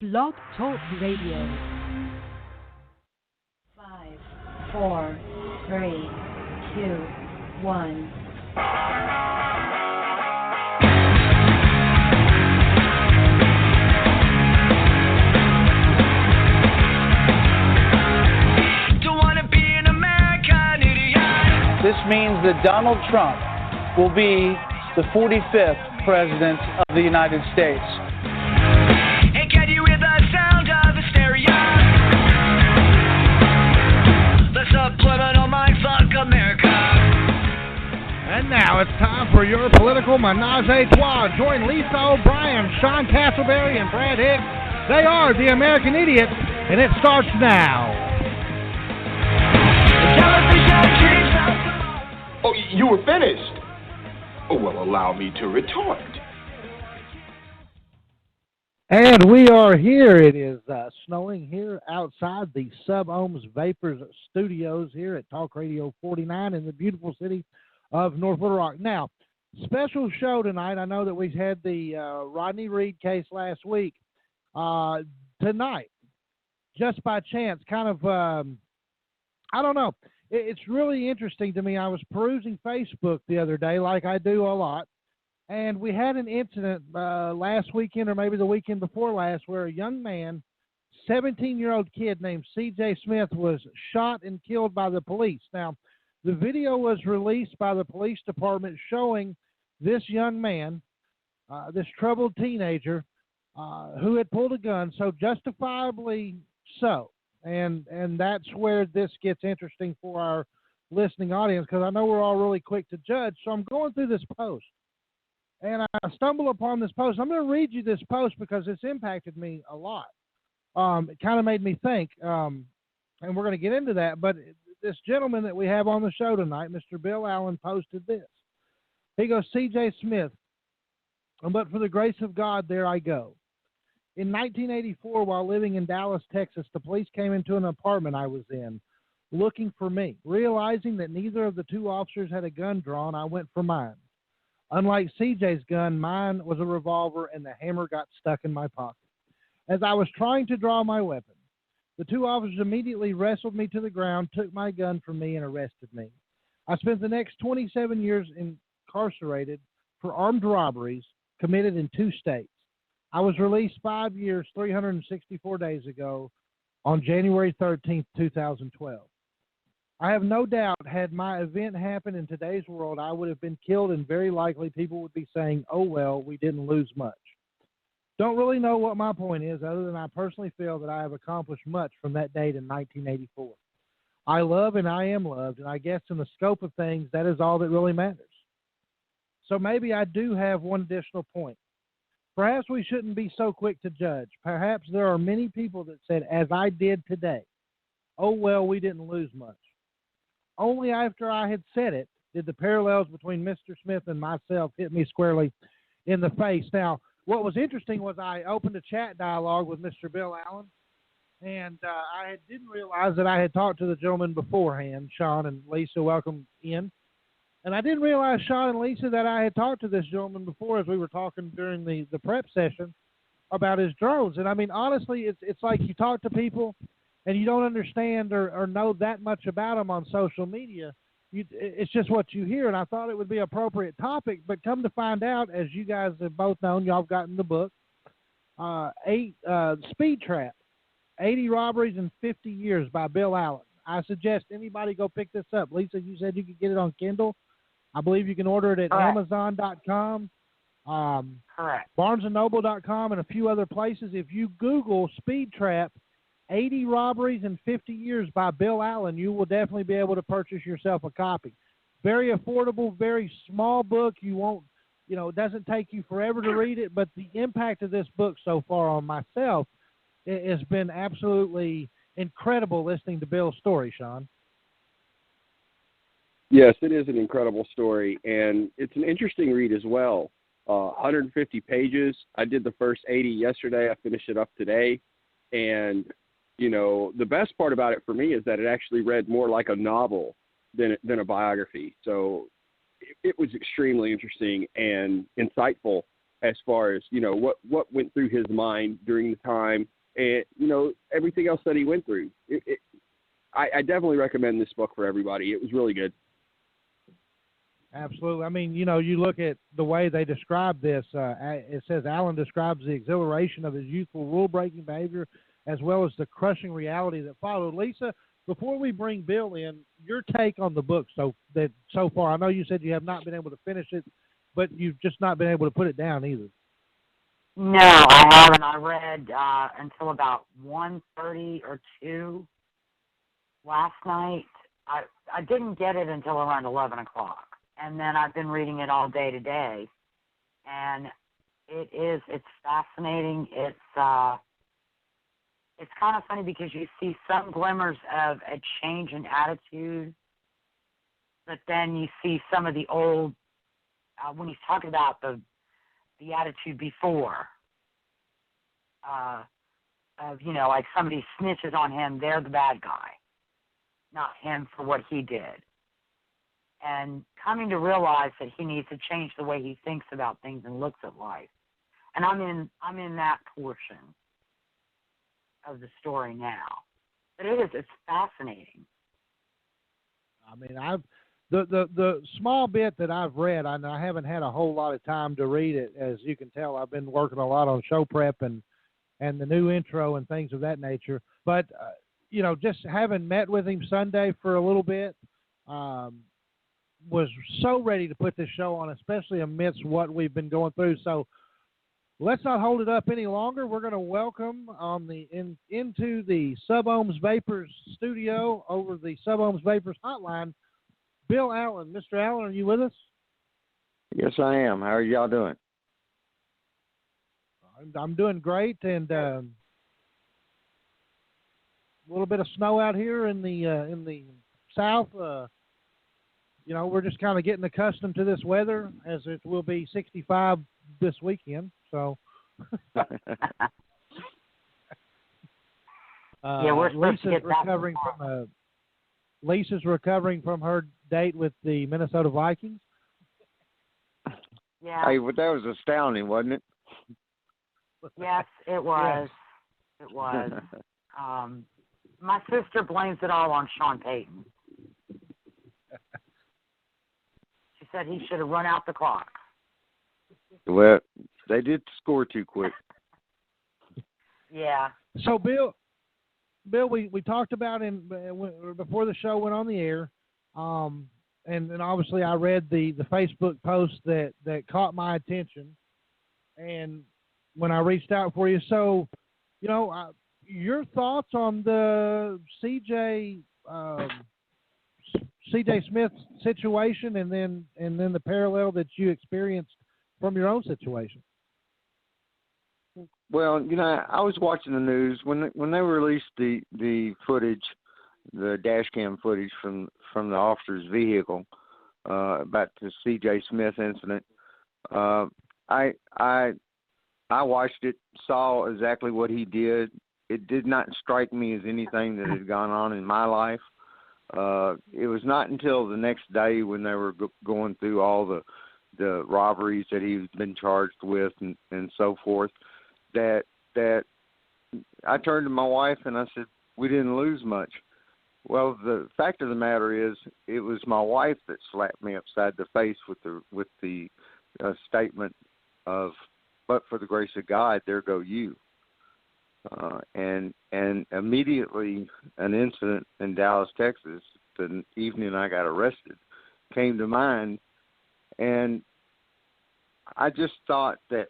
Blog Talk Radio. 5, 4, 3, 2, 1. This means that Donald Trump will be the 45th President of the United States. And can you hear the sound of hysteria? The subliminal mindfuck America. And now it's time for your political menage a trois. Join Lisa O'Brien, Sean Castleberry, and Brad Hicks. They are the American Idiots, and it starts now. Oh, you were finished? Oh, well, allow me to retort. And we are here. It is snowing here outside the Sub-Ohms Vapors Studios here at Talk Radio 49 in the beautiful city of North Little Rock. Now, special show tonight. I know that we had the Rodney Reed case last week. Tonight, just by chance, kind of, I don't know. It's really interesting to me. I was perusing Facebook the other day, like I do a lot, and we had an incident last weekend or maybe the weekend before last where a young man, 17-year-old kid named C.J. Smith, was shot and killed by the police. Now, the video was released by the police department showing this young man, this troubled teenager, who had pulled a gun, so justifiably so. And that's where this gets interesting for our listening audience, because I know we're all really quick to judge. So I'm going through this post, and I stumble upon this post. I'm going to read you this post because it's impacted me a lot. It kind of made me think, and we're going to get into that. But this gentleman that we have on the show tonight, Mr. Bill Allen, posted this. He goes, C.J. Smith, but for the grace of God, there I go. In 1984, while living in Dallas, Texas, the police came into an apartment I was in, looking for me. Realizing that neither of the two officers had a gun drawn, I went for mine. Unlike CJ's gun, mine was a revolver, and the hammer got stuck in my pocket. As I was trying to draw my weapon, the two officers immediately wrestled me to the ground, took my gun from me, and arrested me. I spent the next 27 years incarcerated for armed robberies committed in 2 states. I was released 5 years, 364 days ago on January 13th, 2012. I have no doubt had my event happened in today's world, I would have been killed, and very likely people would be saying, oh, well, we didn't lose much. Don't really know what my point is, other than I personally feel that I have accomplished much from that date in 1984. I love and I am loved, and I guess in the scope of things, that is all that really matters. So maybe I do have one additional point. Perhaps we shouldn't be so quick to judge. Perhaps there are many people that said, as I did today, oh, well, we didn't lose much. Only after I had said it did the parallels between Mr. Smith and myself hit me squarely in the face. Now, what was interesting was I opened a chat dialogue with Mr. Bill Allen, and I didn't realize that I had talked to the gentleman beforehand. Sean and Lisa, welcome in. And I didn't realize, Sean and Lisa, that I had talked to this gentleman before as we were talking during the prep session about his drones. And, I mean, honestly, it's like you talk to people and you don't understand or know that much about them on social media. It's just what you hear, and I thought it would be an appropriate topic. But come to find out, as you guys have both known, y'all have gotten the book, Speed Trap, 80 Robberies in 50 Years by Bill Allen. I suggest anybody go pick this up. Lisa, you said you could get it on Kindle. I believe you can order it at Amazon.com, BarnesandNoble.com, and a few other places. If you Google Speed Trap, 80 Robberies in 50 Years by Bill Allen, you will definitely be able to purchase yourself a copy. Very affordable, very small book. You won't, it doesn't take you forever to read it, but the impact of this book so far on myself has been absolutely incredible listening to Bill's story, Sean. Yes, it is an incredible story, and it's an interesting read as well. 150 pages. I did the first 80 yesterday. I finished it up today. And, the best part about it for me is that it actually read more like a novel than a biography. So it was extremely interesting and insightful as far as, you know, what went through his mind during the time and, you know, everything else that he went through. I definitely recommend this book for everybody. It was really good. Absolutely. I mean, you know, you look at the way they describe this. It says Allen describes the exhilaration of his youthful rule-breaking behavior as well as the crushing reality that followed. Lisa, before we bring Bill in, your take on the book so far. I know you said you have not been able to finish it, but you've just not been able to put it down either. No, I haven't. I read until about 1:30 or 2 last night. I didn't get it until around 11 o'clock. And then I've been reading it all day today, and it's fascinating. It's kind of funny because you see some glimmers of a change in attitude, but then you see some of the old, when he's talking about the attitude before, of, you know, like somebody snitches on him, they're the bad guy, not him for what he did. And coming to realize that he needs to change the way he thinks about things and looks at life. And I'm in that portion of the story now. But it's fascinating. I mean, the small bit that I've read, I haven't had a whole lot of time to read it. As you can tell, I've been working a lot on show prep and the new intro and things of that nature. But, you know, just having met with him Sunday for a little bit, was so ready to put this show on, especially amidst what we've been going through. So let's not hold it up any longer. We're going to welcome into the Sub-Ohms Vapors studio over the Sub-Ohms Vapors hotline, Bill Allen. Mr. Allen, are you with us? Yes, I am. How are y'all doing? I'm doing great, and a little bit of snow out here in the south. You know, we're just kind of getting accustomed to this weather, as it will be 65 this weekend. So, yeah, we're supposed to get Lisa's recovering from her date with the Minnesota Vikings. Yeah. Hey, but that was astounding, wasn't it? Yes, it was. Yes. It was. My sister blames it all on Sean Payton. She said he should have run out the clock. Well, they did score too quick. Yeah. So, Bill, we talked about him before the show went on the air, and then obviously I read the Facebook post that caught my attention, and when I reached out for you. So, you know, your thoughts on the CJ Smith situation, and then the parallel that you experienced from your own situation. Well, you know, I was watching the news when they released the footage, the dash cam footage from the officer's vehicle about the C.J. Smith incident. I watched it, saw exactly what he did. It did not strike me as anything that had gone on in my life. It was not until the next day when they were going through all the robberies that he's been charged with and so forth that I turned to my wife and I said, we didn't lose much. Well, the fact of the matter is, it was my wife that slapped me upside the face with the statement of, "But for the grace of God, there go you." And immediately an incident in Dallas, Texas, the evening I got arrested, came to mind, and I just thought that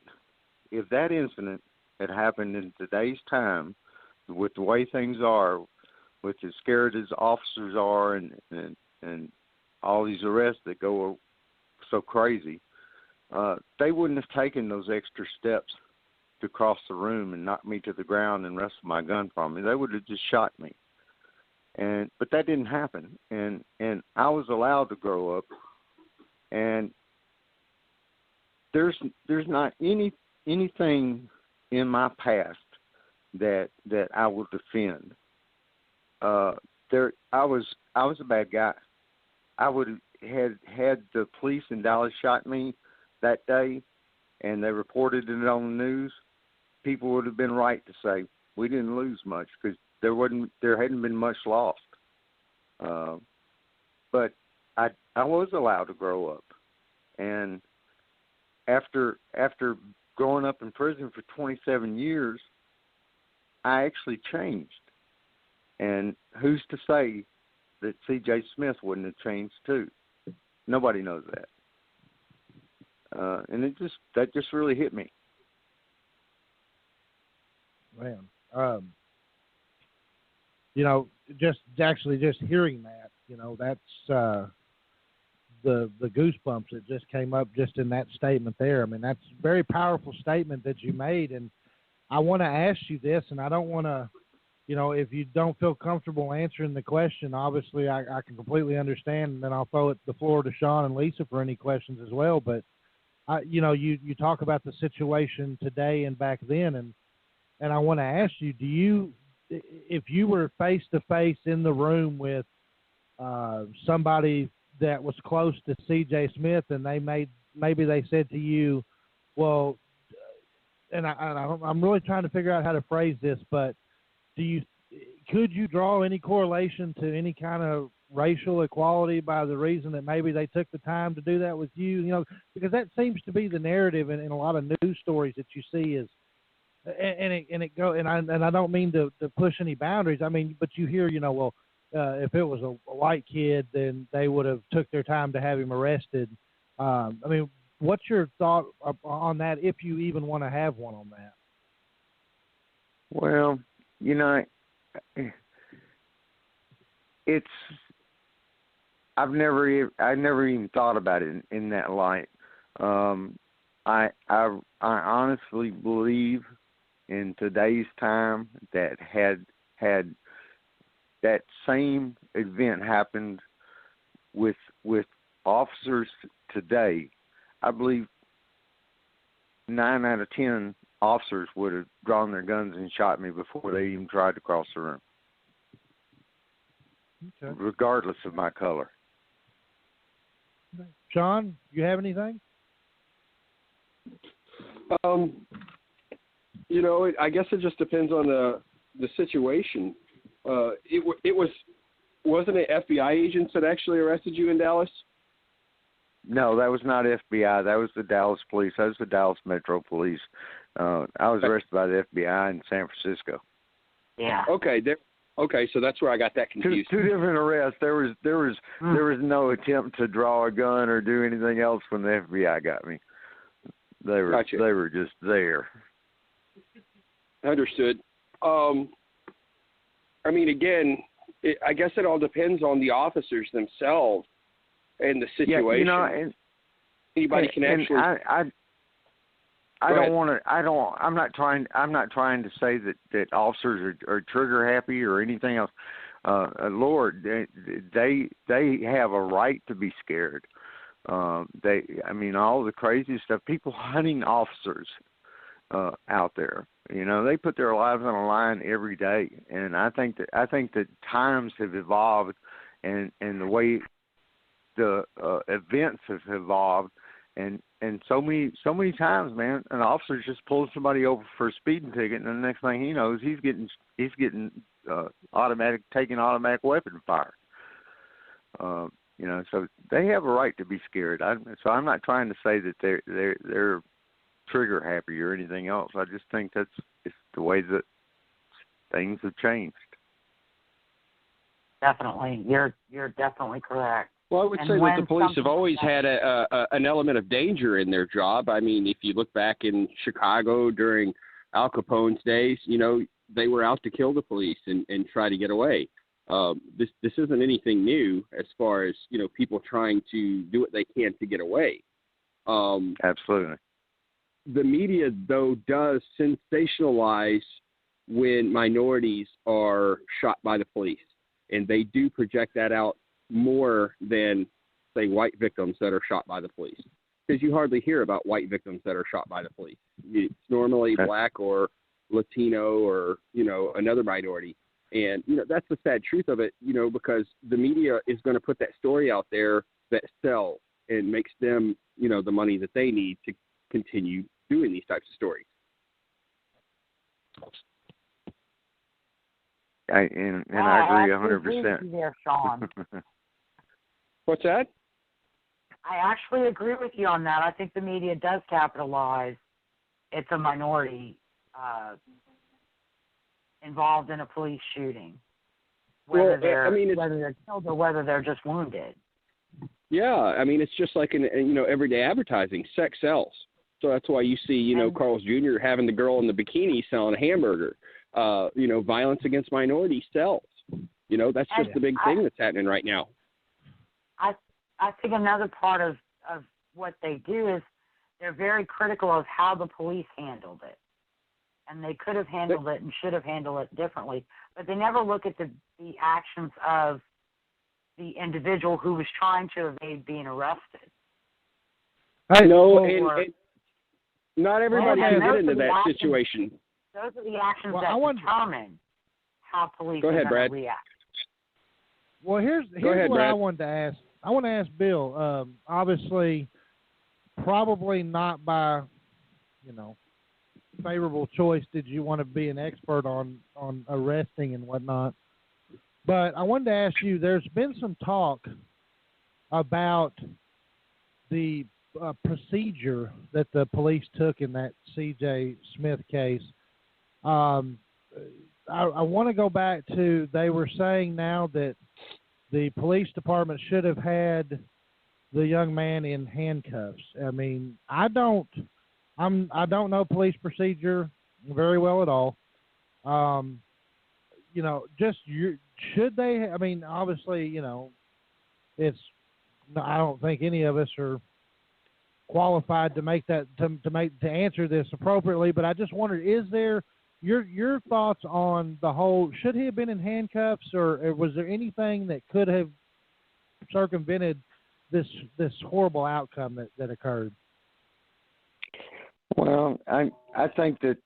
if that incident had happened in today's time, with the way things are, with as scared as officers are, and all these arrests that go so crazy, they wouldn't have taken those extra steps to cross the room and knock me to the ground and wrestle my gun from me. They would have just shot me. But that didn't happen. And I was allowed to grow up. And there's not anything in my past that I will defend. I was a bad guy. I would have had the police in Dallas shot me that day. and they reported it on the news, people would have been right to say we didn't lose much because there hadn't been much lost. But I was allowed to grow up, and after growing up in prison for 27 years, I actually changed. And who's to say that C.J. Smith wouldn't have changed too? Nobody knows that. And that just really hit me. Man, just hearing that, that's the goosebumps that just came up just in that statement there. I mean, that's a very powerful statement that you made, and I want to ask you this, and I don't want to, if you don't feel comfortable answering the question, obviously I can completely understand, and then I'll throw the floor to Sean and Lisa for any questions as well. But you talk about the situation today and back then, and I want to ask you, if you were face to face in the room with somebody that was close to C.J. Smith, and maybe they said to you, well, and I'm really trying to figure out how to phrase this, but could you draw any correlation to any kind of racial equality by the reason that maybe they took the time to do that with you? Because that seems to be the narrative in a lot of news stories that you see is, and I don't mean to push any boundaries. I mean, but you hear, if it was a white kid, then they would have took their time to have him arrested. I mean, what's your thought on that, if you even want to have one on that? Well, I've never even thought about it in that light. I honestly believe in today's time that had that same event happened with officers today, I believe 9 out of 10 officers would have drawn their guns and shot me before they even tried to cross the room. Okay. Regardless of my color. Sean, you have anything? I guess it just depends on the situation. Wasn't it FBI agents that actually arrested you in Dallas? No, that was not FBI. That was the Dallas police. That was the Dallas Metro Police. I was arrested by the FBI in San Francisco. Yeah. Okay. Okay, so that's where I got that confused. Two different arrests. There was no attempt to draw a gun or do anything else when the FBI got me. They were just there. Understood. I mean, again, I guess it all depends on the officers themselves and the situation. Yeah, anybody can actually. I'm not trying to say that officers are trigger happy or anything else. Lord, they have a right to be scared. All the crazy stuff. People hunting officers out there. They put their lives on the line every day, and I think that times have evolved, and the way the events have evolved, and so many times, man, an officer just pulls somebody over for a speeding ticket, and the next thing he knows, he's getting taking automatic weapon fire. So they have a right to be scared. So I'm not trying to say that they're trigger happy or anything else. I just think it's the way that things have changed. Definitely, you're definitely correct. Well, I would say that the police have always had an element of danger in their job. I mean, if you look back in Chicago during Al Capone's days, they were out to kill the police and try to get away. This isn't anything new as far as, people trying to do what they can to get away. Absolutely. The media, though, does sensationalize when minorities are shot by the police, and they do project that out more than, say, white victims that are shot by the police, because you hardly hear about white victims that are shot by the police. It's normally black or Latino or, another minority. And, that's the sad truth of it, because the media is going to put that story out there that sells and makes them, the money that they need continue doing these types of stories. I agree 100%. You there, Sean. What's that? I actually agree with you on that. I think the media does capitalize. It's a minority involved in a police shooting, whether they're killed or whether they're just wounded. Yeah, I mean, it's just like in everyday advertising. Sex sells. So that's why you see, Carl's Jr. having the girl in the bikini selling a hamburger. Violence against minorities sells. That's just the big thing that's happening right now. I think another part of what they do is they're very critical of how the police handled it. And they could have handled it and should have handled it differently. But they never look at the actions of the individual who was trying to evade being arrested. I know, and not everybody can get into that situation. Those are the actions that determine how police are going to react. Well, here's what Brad. I wanted to ask. I want to ask Bill. Obviously, probably not by, favorable choice did you want to be an expert on arresting and whatnot. But I wanted to ask you, there's been some talk about the procedure that the police took in that C.J. Smith case. I want to go back to, they were saying now that the police department should have had the young man in handcuffs. I mean, I don't know police procedure very well at all. Should they? I mean, obviously, it's. I don't think any of us are qualified to make that to answer this appropriately. But I just wondered, is there your thoughts on the whole? Should he have been in handcuffs, or was there anything that could have circumvented this horrible outcome that occurred? Well, I think that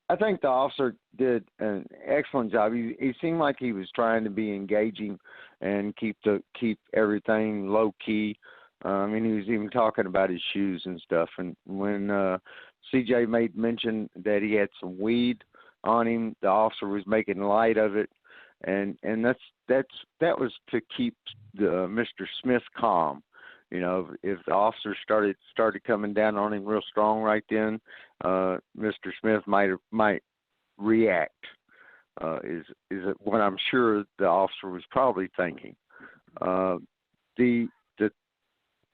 I think the officer did an excellent job. He seemed like he was trying to be engaging and keep everything low key. He was even talking about his shoes and stuff. And when CJ made mention that he had some weed on him, the officer was making light of it, and that was to keep Mr. Smith calm. If the officer started coming down on him real strong right then, Mr. Smith might react. Is what I'm sure the officer was probably thinking. The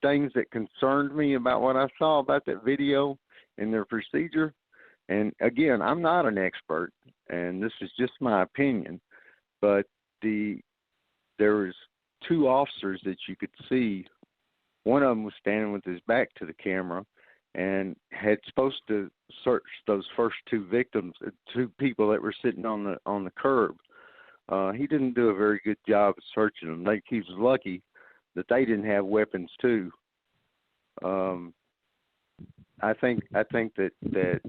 things that concerned me about what I saw about that video and their procedure, and again, I'm not an expert, and this is just my opinion, but there was two officers that you could see. One of them was standing with his back to the camera and had supposed to search those first two victims, two people that were sitting on the curb. He didn't do a very good job of searching them. He was lucky that they didn't have weapons too. I think that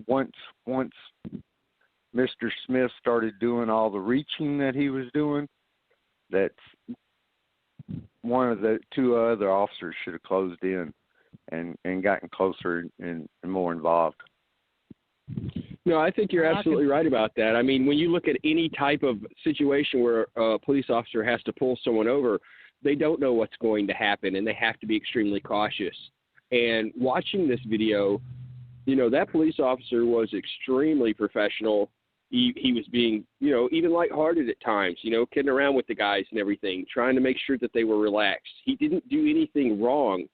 once Mr. Smith started doing all the reaching that he was doing, that's one of the two other officers should have closed in and gotten closer and more involved. No, I think you're absolutely right about that. I mean, when you look at any type of situation where a police officer has to pull someone over, they don't know what's going to happen, and they have to be extremely cautious. And watching this video, that police officer was extremely professional. He was being, even lighthearted at times, kidding around with the guys and everything, trying to make sure that they were relaxed. He didn't do anything wrong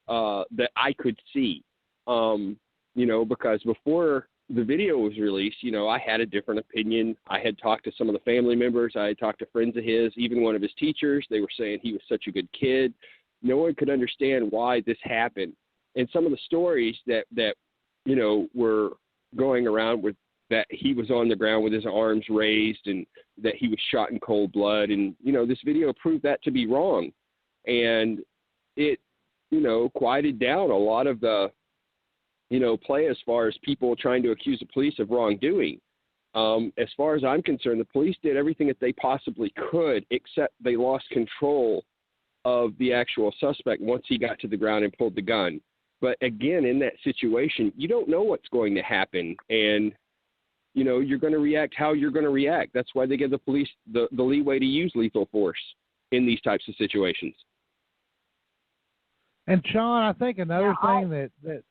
that I could see, because before the video was released, I had a different opinion. I had talked to some of the family members. I had talked to friends of his, even one of his teachers. They were saying he was such a good kid. No one could understand why this happened. And some of the stories that were going around with that he was on the ground with his arms raised and that he was shot in cold blood. And, this video proved that to be wrong. And it, quieted down a lot of the, play as far as people trying to accuse the police of wrongdoing. As far as I'm concerned, the police did everything that they possibly could, except they lost control of the actual suspect once he got to the ground and pulled the gun. But again, in that situation, you don't know what's going to happen, and you're going to react how you're going to react. That's why they give the police the leeway to use lethal force in these types of situations. And Sean, I think another thing that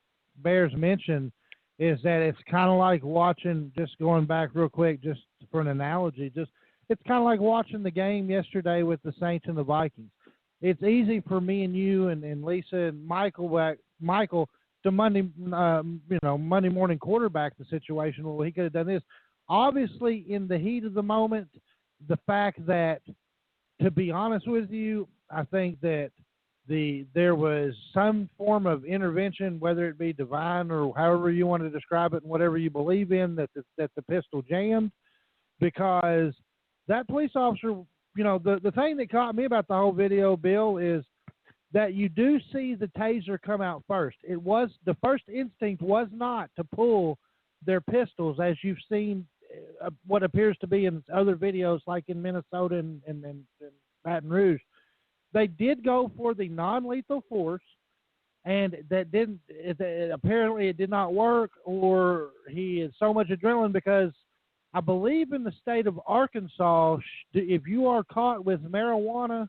bears mention is that it's kind of like watching, just going back real quick, just for an analogy, it's kind of like watching the game yesterday with the Saints and the Vikings. It's easy for me and you and Lisa and Michael to Monday morning quarterback the situation. Well, he could have done this. Obviously, in the heat of the moment, the fact that, to be honest with you, I think that there was some form of intervention, whether it be divine or however you want to describe it and whatever you believe in, that the pistol jammed, because that police officer, the thing that caught me about the whole video, Bill, is that you do see the taser come out first. The first instinct was not to pull their pistols, as you've seen what appears to be in other videos, like in Minnesota and Baton Rouge. They did go for the non-lethal force, and that didn't. Apparently, it did not work, or he had so much adrenaline, because I believe in the state of Arkansas, if you are caught with marijuana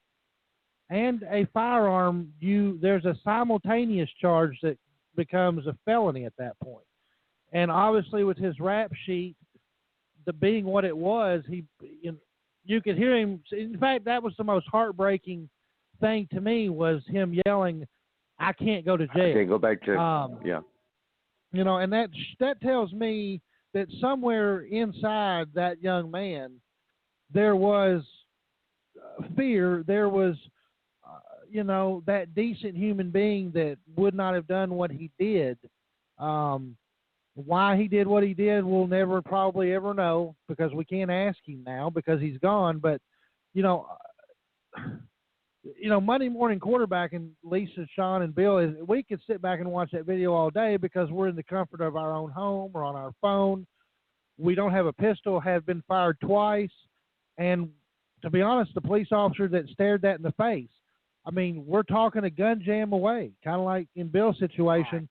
and a firearm, there's a simultaneous charge that becomes a felony at that point. And obviously, with his rap sheet, being what it was, you could hear him. In fact, that was the most heartbreaking thing to me, was him yelling, "I can't go to jail. I can't go back to yeah." And that tells me that somewhere inside that young man, there was fear. There was, that decent human being that would not have done what he did. Why he did what he did, we'll never probably ever know, because we can't ask him now because he's gone. But, Monday morning quarterback, and Lisa, Sean, and Bill, we could sit back and watch that video all day because we're in the comfort of our own home or on our phone. We don't have a pistol, have been fired twice. And to be honest, the police officer that stared that in the face, I mean, we're talking a gun jam away, kind of like in Bill's situation,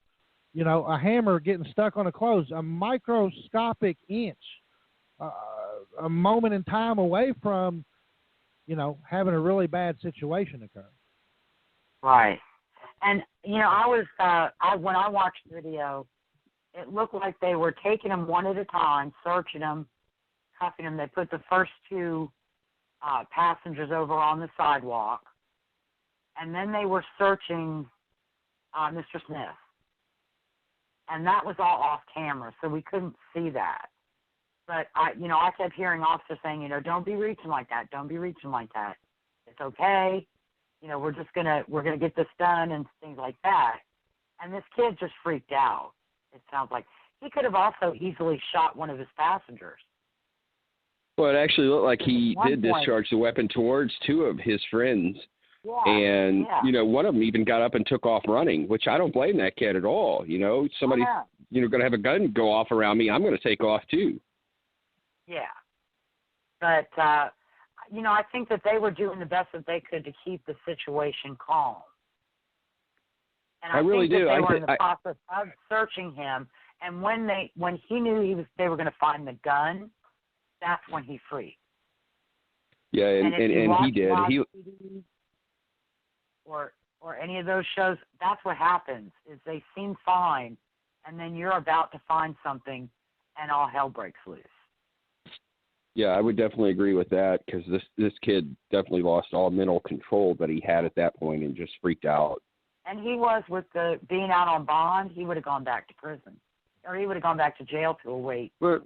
a hammer getting stuck on a clothes, a microscopic inch, a moment in time away from, having a really bad situation occur. Right. And, I was, when I watched the video, it looked like they were taking them one at a time, searching them, cuffing them. They put the first two passengers over on the sidewalk, and then they were searching Mr. Smith. And that was all off camera, so we couldn't see that. But I kept hearing officers saying, don't be reaching like that. Don't be reaching like that. It's okay. We're gonna get this done and things like that. And this kid just freaked out. It sounds like he could have also easily shot one of his passengers. Well, it actually looked like he did discharge the weapon towards two of his friends. Yeah, and, one of them even got up and took off running, which I don't blame that kid at all. Somebody's, going to have a gun go off around me. I'm going to take off too. Yeah. But, I think that they were doing the best that they could to keep the situation calm. And I really think do. They were in the process of searching him, and when he knew they were going to find the gun, that's when he freaked. Yeah, and he did. TV or any of those shows, that's what happens. Is they seem fine, and then you're about to find something, and all hell breaks loose. Yeah, I would definitely agree with that, because this kid definitely lost all mental control that he had at that point and just freaked out. And he was, with the being out on bond, he would have gone back to prison, or he would have gone back to jail to await trial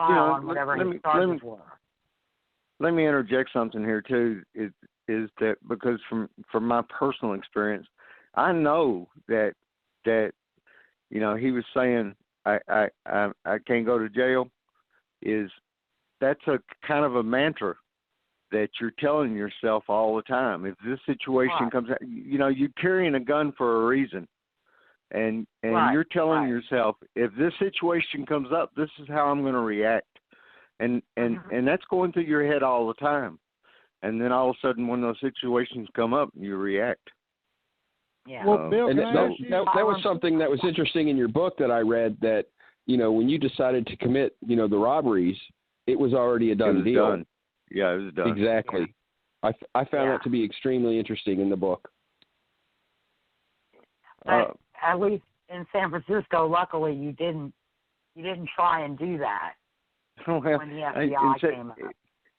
on whatever his charges were. Let me interject something here too. Is that because from my personal experience, I know that he was saying I can't go to jail. That's a kind of a mantra that you're telling yourself all the time. If this situation comes out, you're carrying a gun for a reason. And you're telling yourself, if this situation comes up, this is how I'm going to react. And that's going through your head all the time. and then all of a sudden, when those situations come up, you react. Yeah. Well, Bill, And can I that, ask you? that was something that was interesting in your book that I read, that, when you decided to commit, the robberies, it was already a done deal. Done. Yeah, it was done. Exactly. Yeah. I found that to be extremely interesting in the book. But at least in San Francisco, luckily, you didn't try and do that Well, when the FBI came up.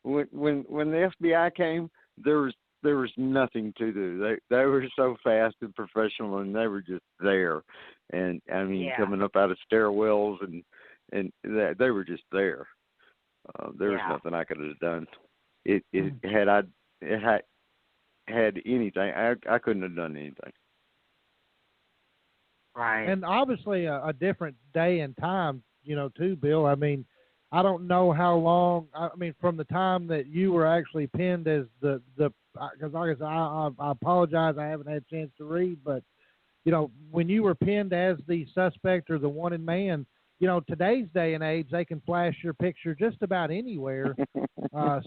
When the FBI came, there was nothing to do. They were so fast and professional, and they were just there. And I mean, coming up out of stairwells, and they were just there. There was nothing I could have done. It had anything, I couldn't have done anything. Right. And obviously a different day and time, too, Bill. I mean, I don't know how long. I mean, from the time that you were actually pinned as the because like I said, I apologize, I haven't had a chance to read, but when you were pinned as the suspect or the wanted man, today's day and age, they can flash your picture just about anywhere.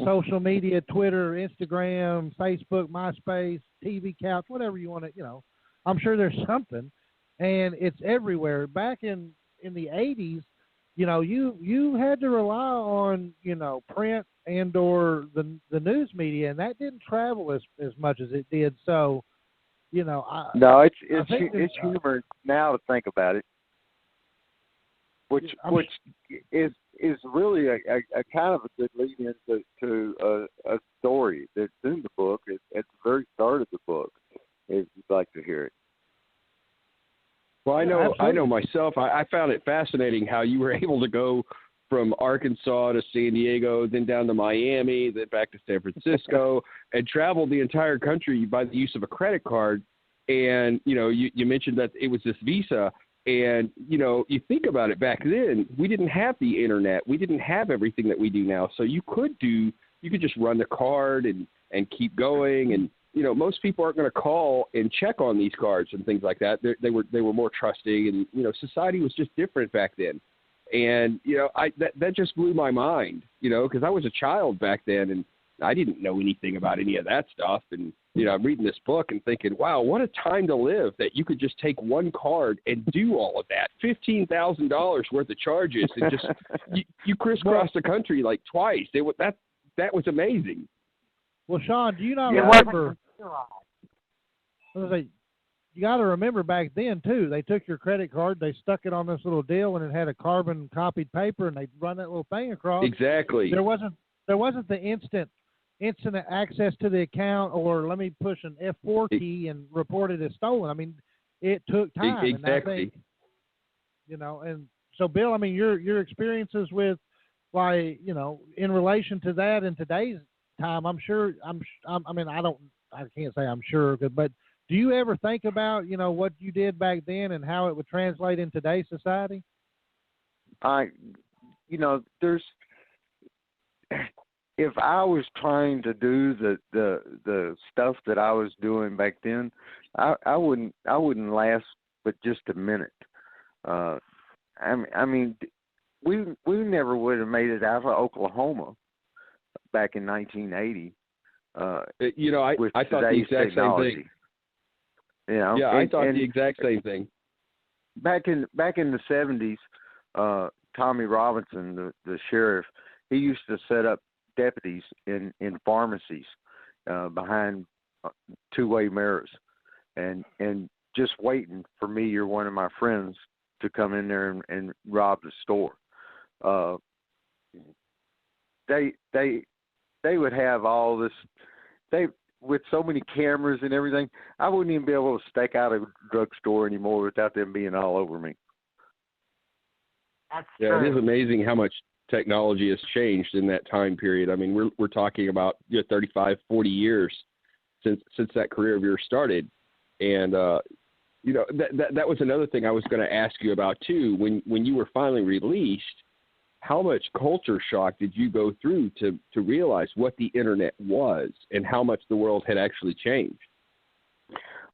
Social media, Twitter, Instagram, Facebook, MySpace, TV couch, whatever you want to, I'm sure there's something, and it's everywhere. Back in the 80s, you had to rely on, print and or the news media, and that didn't travel as much as it did. So, no, it's humor now to think about it, which is really a kind of a good lead into to a story that's in the book at the very start of the book, if you'd like to hear it. Well, I know myself. I found it fascinating how you were able to go from Arkansas to San Diego, then down to Miami, then back to San Francisco, and travel the entire country by the use of a credit card. And, you mentioned that it was this Visa. And, you think about it, back then, we didn't have the internet. We didn't have everything that we do now. So you could just run the card and keep going. And, most people aren't going to call and check on these cards and things like that. They were more trusting, and, society was just different back then. And, that just blew my mind, because I was a child back then, and I didn't know anything about any of that stuff. And, I'm reading this book and thinking, wow, what a time to live, that you could just take one card and do all of that. $15,000 worth of charges, and just you crisscrossed the country like twice. That was amazing. Well, Sean, do you not remember? You got to remember back then too. They took your credit card, they stuck it on this little deal, and it had a carbon copied paper, and they run that little thing across. Exactly. There wasn't the instant access to the account, or let me push an F4 key and report it as stolen. I mean, it took time. Exactly. And I think, and so Bill, I mean, your experiences with, like, in relation to that in today's time, I can't say I'm sure, but do you ever think about, what you did back then and how it would translate in today's society? There's, if I was trying to do the stuff that I was doing back then, I wouldn't last but just a minute. I mean, we never would have made it out of Oklahoma back in 1980. I thought the exact same thing. Yeah, I thought the exact same thing. Back in the 70s, Tommy Robinson, the sheriff, he used to set up deputies in pharmacies behind two-way mirrors, and just waiting for me or one of my friends to come in there and rob the store. They would have all this. With so many cameras and everything, I wouldn't even be able to stake out a drugstore anymore without them being all over me. That's true. It is amazing how much technology has changed in that time period. I mean, we're talking about 35, 40 years since that career of yours started. And, that was another thing I was going to ask you about too. When you were finally released, how much culture shock did you go through to realize what the internet was and how much the world had actually changed?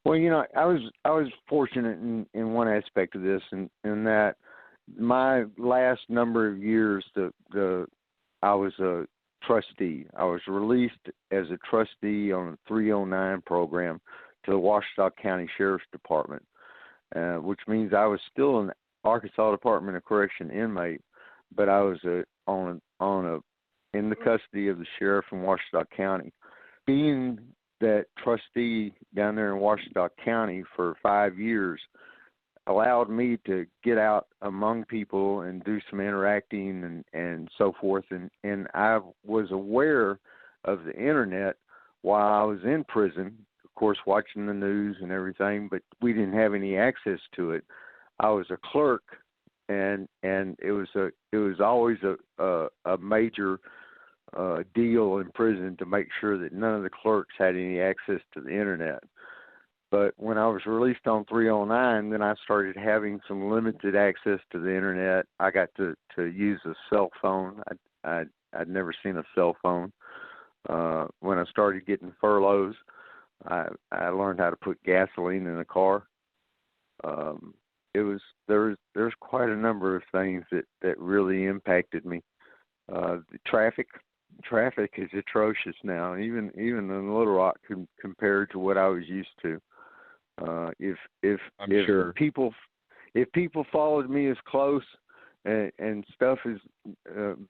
Well, I was fortunate in one aspect of this, in that my last number of years, I was trustee. I was released as a trustee on a 309 program to the Washita County Sheriff's Department, which means I was still an Arkansas Department of Correction inmate, but I was in the custody of the sheriff in Washita County. Being that trustee down there in Washita County for 5 years allowed me to get out among people and do some interacting and so forth. And I was aware of the internet while I was in prison, of course, watching the news and everything, but we didn't have any access to it. I was a clerk, and it was always a major deal in prison to make sure that none of the clerks had any access to the internet. But when I was released on 309, then I started having some limited access to the internet. I got to use a cell phone. I'd never seen a cell phone. When I started getting furloughs, I learned how to put gasoline in a car. There's quite a number of things that really impacted me. The traffic is atrocious now, even in Little Rock compared to what I was used to. If sure people followed me as close and stuff as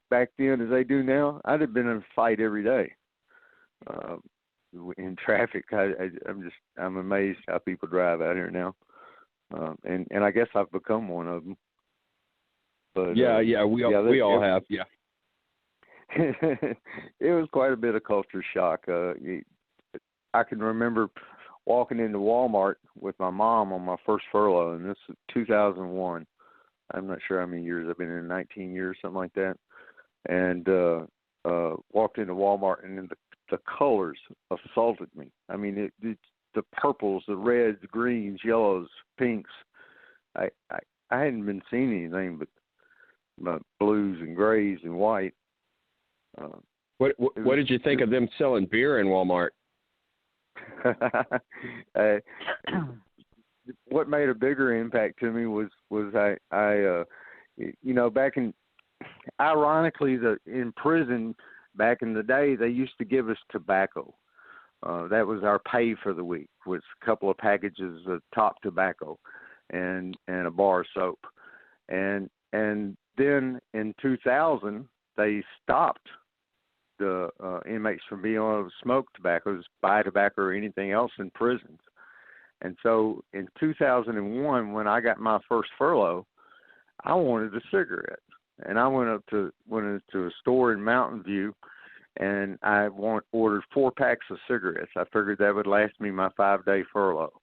back then as they do now, I'd have been in a fight every day. In traffic, I'm amazed how people drive out here now, and I guess I've become one of them. But we all have. Yeah. It was quite a bit of culture shock. I can remember walking into Walmart with my mom on my first furlough, and this is 2001. I'm not sure how many years I've been in, 19 years, something like that. And walked into Walmart, and the colors assaulted me. I mean, the purples, the reds, greens, yellows, pinks. I hadn't been seeing anything but blues and grays and white. What did you think of them selling beer in Walmart? What made a bigger impact to me was I back in, ironically, in prison back in the day, they used to give us tobacco. That was our pay for the week, was a couple of packages of top tobacco and a bar of soap. And then in 2000, they stopped the inmates from being able to smoke tobacco, buy tobacco or anything else in prisons. And so in 2001, when I got my first furlough, I wanted a cigarette. And I went into a store in Mountain View, and I ordered 4 packs of cigarettes. I figured that would last me my 5-day furlough.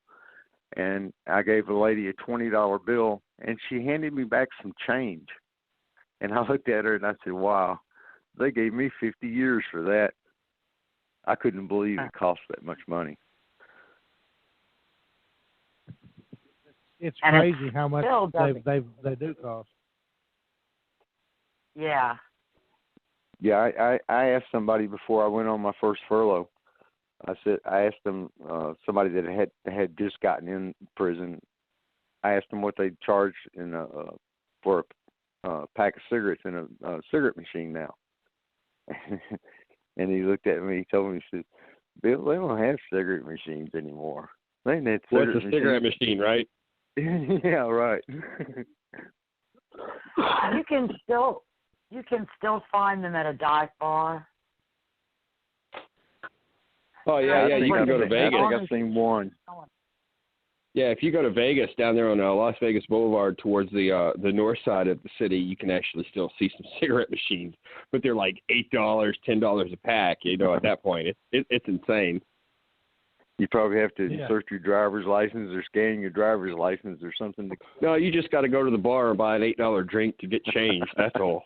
And I gave the lady a $20 bill, and she handed me back some change. And I looked at her and I said, wow, they gave me 50 years for that. I couldn't believe it cost that much money. It's And crazy how much they do cost. Yeah. Yeah, I asked somebody before I went on my first furlough. I asked them, somebody that had just gotten in prison. I asked them what they charge for a pack of cigarettes in a cigarette machine now. And he looked at me. He told me, he said, "Bill, they don't have cigarette machines anymore. They ain't that cigarette What's a cigarette machine, right?" Yeah, right. You can still find them at a dive bar. Oh yeah, you can go to Vegas. I think I've seen one. Yeah, if you go to Vegas, down there on Las Vegas Boulevard towards the north side of the city, you can actually still see some cigarette machines, but they're like $8, $10 a pack. You know, at that point, it's insane. You probably have to insert your driver's license or scan your driver's license or something. No, you just got to go to the bar and buy an $8 drink to get change. That's all.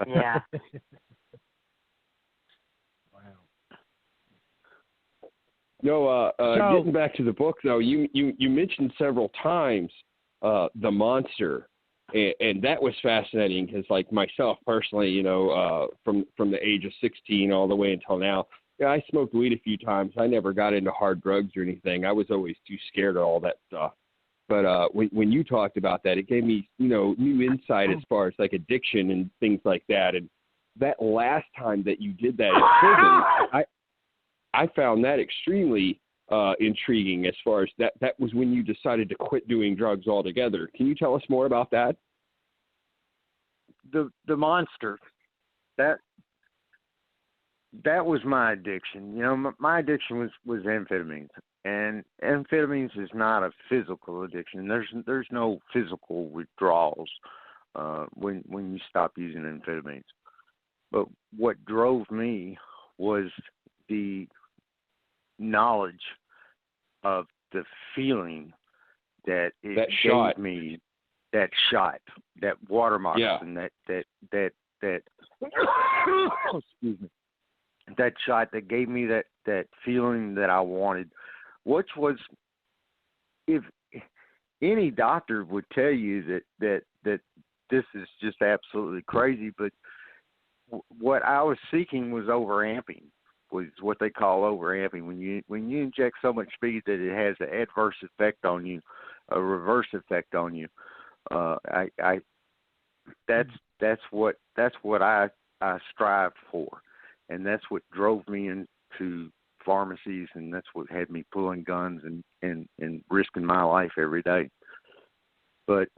Yeah. No, getting back to the book though, you mentioned several times the monster, and that was fascinating because, like myself personally, you know, from the age of 16 all the way until now, yeah, I smoked weed a few times. I never got into hard drugs or anything. I was always too scared of all that stuff. But when you talked about that, it gave me, you know, new insight as far as like addiction and things like that. And that last time that you did that in prison, I found that extremely intriguing as far as that was when you decided to quit doing drugs altogether. Can you tell us more about that? The monster, that was my addiction. You know, my addiction was amphetamines, and amphetamines is not a physical addiction. There's no physical withdrawals when you stop using amphetamines. But what drove me was the knowledge of the feeling that it that gave shot. me, that shot, that water moccasin, that excuse me, that shot that gave me that feeling that I wanted, which was, if any doctor would tell you that this is just absolutely crazy, but what I was seeking was overamping, was what they call overamping. When you inject so much speed that it has an adverse effect on you, a reverse effect on you. That's what I strive for, and that's what drove me into pharmacies, and that's what had me pulling guns and risking my life every day. But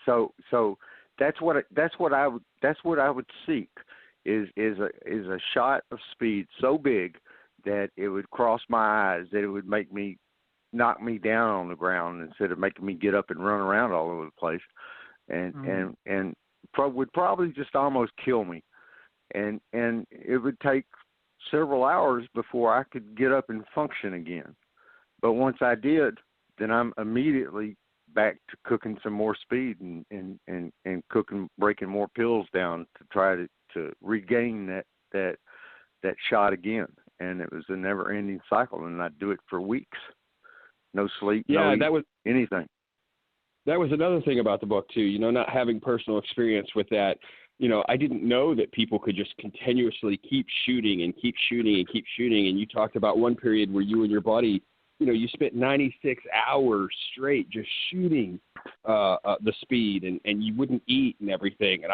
so that's what I would seek is a shot of speed so big that it would cross my eyes, that it would knock me down on the ground instead of making me get up and run around all over the place, and would probably just almost kill me, and it would take several hours before I could get up and function again. But once I did, then I'm immediately back to cooking some more speed and breaking more pills down to try to regain that shot again. And it was a never-ending cycle, and I'd do it for weeks. No sleep, no anything. That was another thing about the book too. You know, not having personal experience with that. You know, I didn't know that people could just continuously keep shooting and keep shooting and keep shooting. And you talked about one period where you and your buddy, you know, you spent 96 hours straight just shooting the speed, and you wouldn't eat and everything. And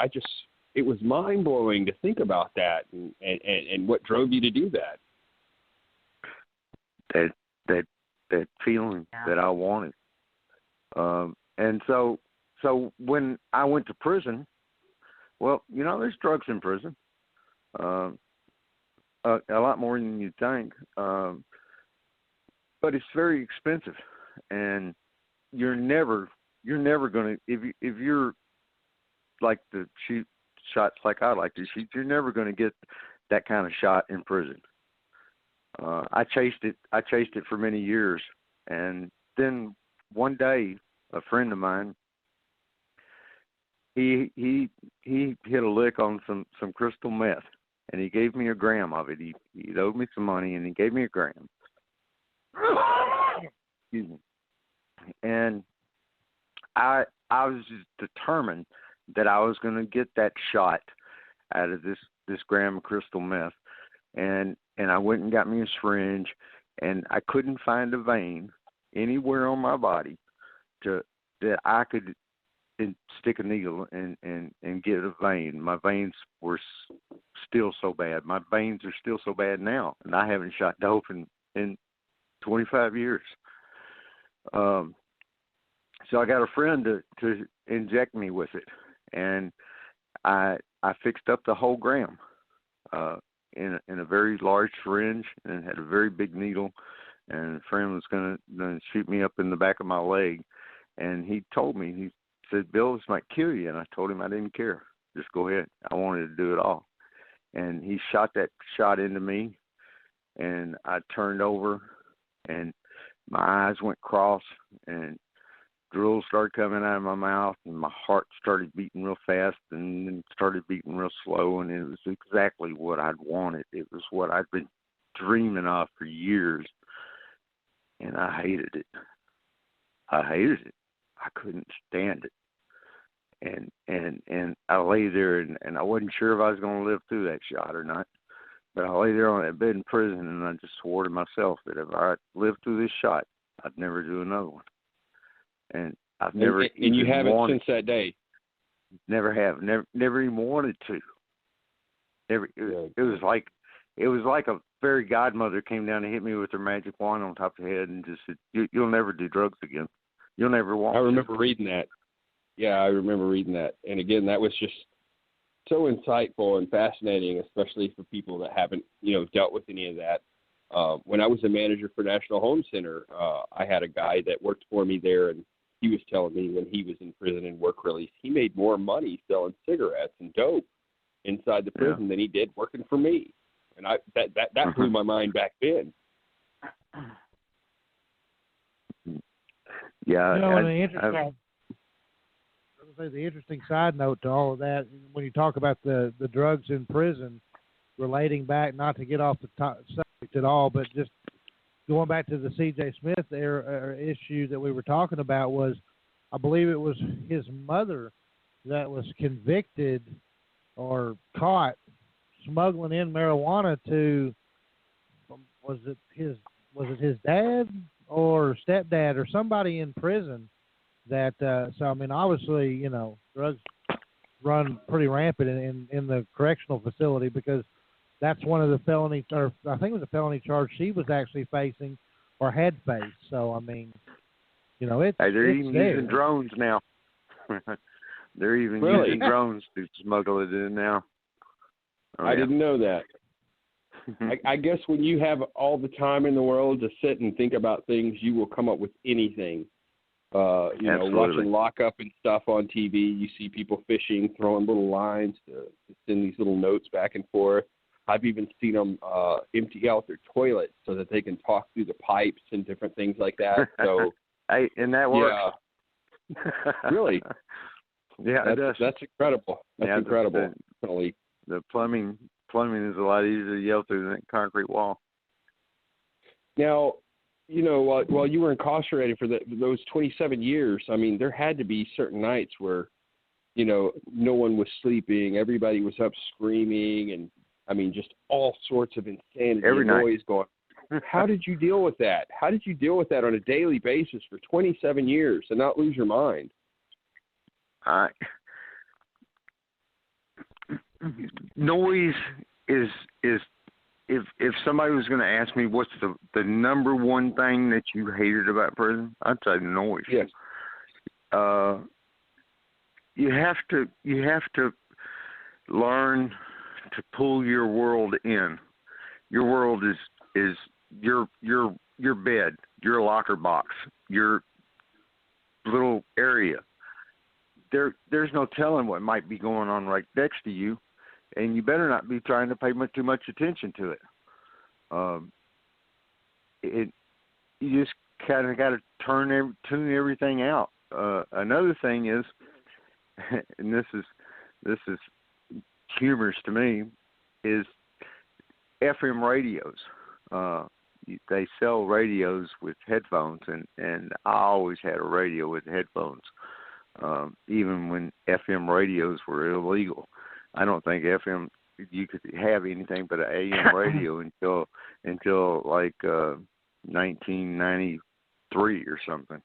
it was mind blowing to think about that and what drove you to do that. That feeling that I wanted. And so when I went to prison, well, you know, there's drugs in prison, a lot more than you'd think, but it's very expensive, and you're never going to, if you're like to shoot shots like I like to shoot, you're never going to get that kind of shot in prison. I chased it for many years, and then one day, a friend of mine, he hit a lick on some crystal meth, and he gave me a gram of it. He owed me some money, and he gave me a gram. Excuse me. And I was just determined that I was going to get that shot out of this gram of crystal meth, and I went and got me a syringe, and I couldn't find a vein anywhere on my body that I could stick a needle and get a vein. My veins were still so bad. My veins are still so bad now, and I haven't shot dope in 25 years. So I got a friend to inject me with it, and I fixed up the whole gram in a very large syringe, and had a very big needle, and a friend was going to shoot me up in the back of my leg, and he told me, he said, "Bill, this might kill you," and I told him I didn't care. Just go ahead. I wanted to do it all. And he shot that shot into me, and I turned over, and my eyes went cross, and drool started coming out of my mouth, and my heart started beating real fast, and then started beating real slow, and it was exactly what I'd wanted. It was what I'd been dreaming of for years, and I hated it. I couldn't stand it. And I lay there, and I wasn't sure if I was going to live through that shot or not. But I lay there on that bed in prison, and I just swore to myself that if I lived through this shot, I'd never do another one. And I've never. And you haven't since that day. Never even wanted to. It was like a fairy godmother came down and hit me with her magic wand on top of the head and just said, "You'll never do drugs again. You'll never want." I remember reading that. Yeah, I remember reading that. And again, that was just so insightful and fascinating, especially for people that haven't, dealt with any of that. When I was a manager for National Home Center, I had a guy that worked for me there, and he was telling me when he was in prison and work release, he made more money selling cigarettes and dope inside the prison than he did working for me. And that blew my mind back then. Yeah. The interesting side note to all of that, when you talk about the drugs in prison, relating back, not to get off the subject at all, but just going back to the C.J. Smith issue that we were talking about, was I believe it was his mother that was convicted or caught smuggling in marijuana to, was it his dad or stepdad or somebody in prison. That so I mean, obviously, drugs run pretty rampant in the correctional facility, because that's one of the felony, or I think it was a felony charge she was actually facing or had faced. So I mean, they're even using drones now. They're even using drones to smuggle it in now. I didn't know that. I guess when you have all the time in the world to sit and think about things, you will come up with anything. Watching lockup and stuff on TV, you see people fishing, throwing little lines to send these little notes back and forth. I've even seen them empty out their toilet so that they can talk through the pipes and different things like that. So, and that works. Yeah. Really? Yeah, that's incredible. That's incredible. The plumbing is a lot easier to yell through than a concrete wall. Now, while you were incarcerated for those 27 years, I mean, there had to be certain nights where, no one was sleeping, everybody was up screaming, and I mean, just all sorts of insanity. Every night. Noise going. How did you deal with that? How did you deal with that on a daily basis for 27 years and not lose your mind? Noise is. If somebody was going to ask me what's the number one thing that you hated about prison, I'd say noise. Yes. You have to learn to pull your world in. Your world is your bed, your locker box, your little area. There's no telling what might be going on right next to you. And you better not be trying to pay too much attention to it. You just kind of got to tune everything out. Another thing is, and this is humorous to me, is FM radios. They sell radios with headphones, and I always had a radio with headphones, even when FM radios were illegal. I don't think FM you could have anything but an AM radio until like 1993 or something.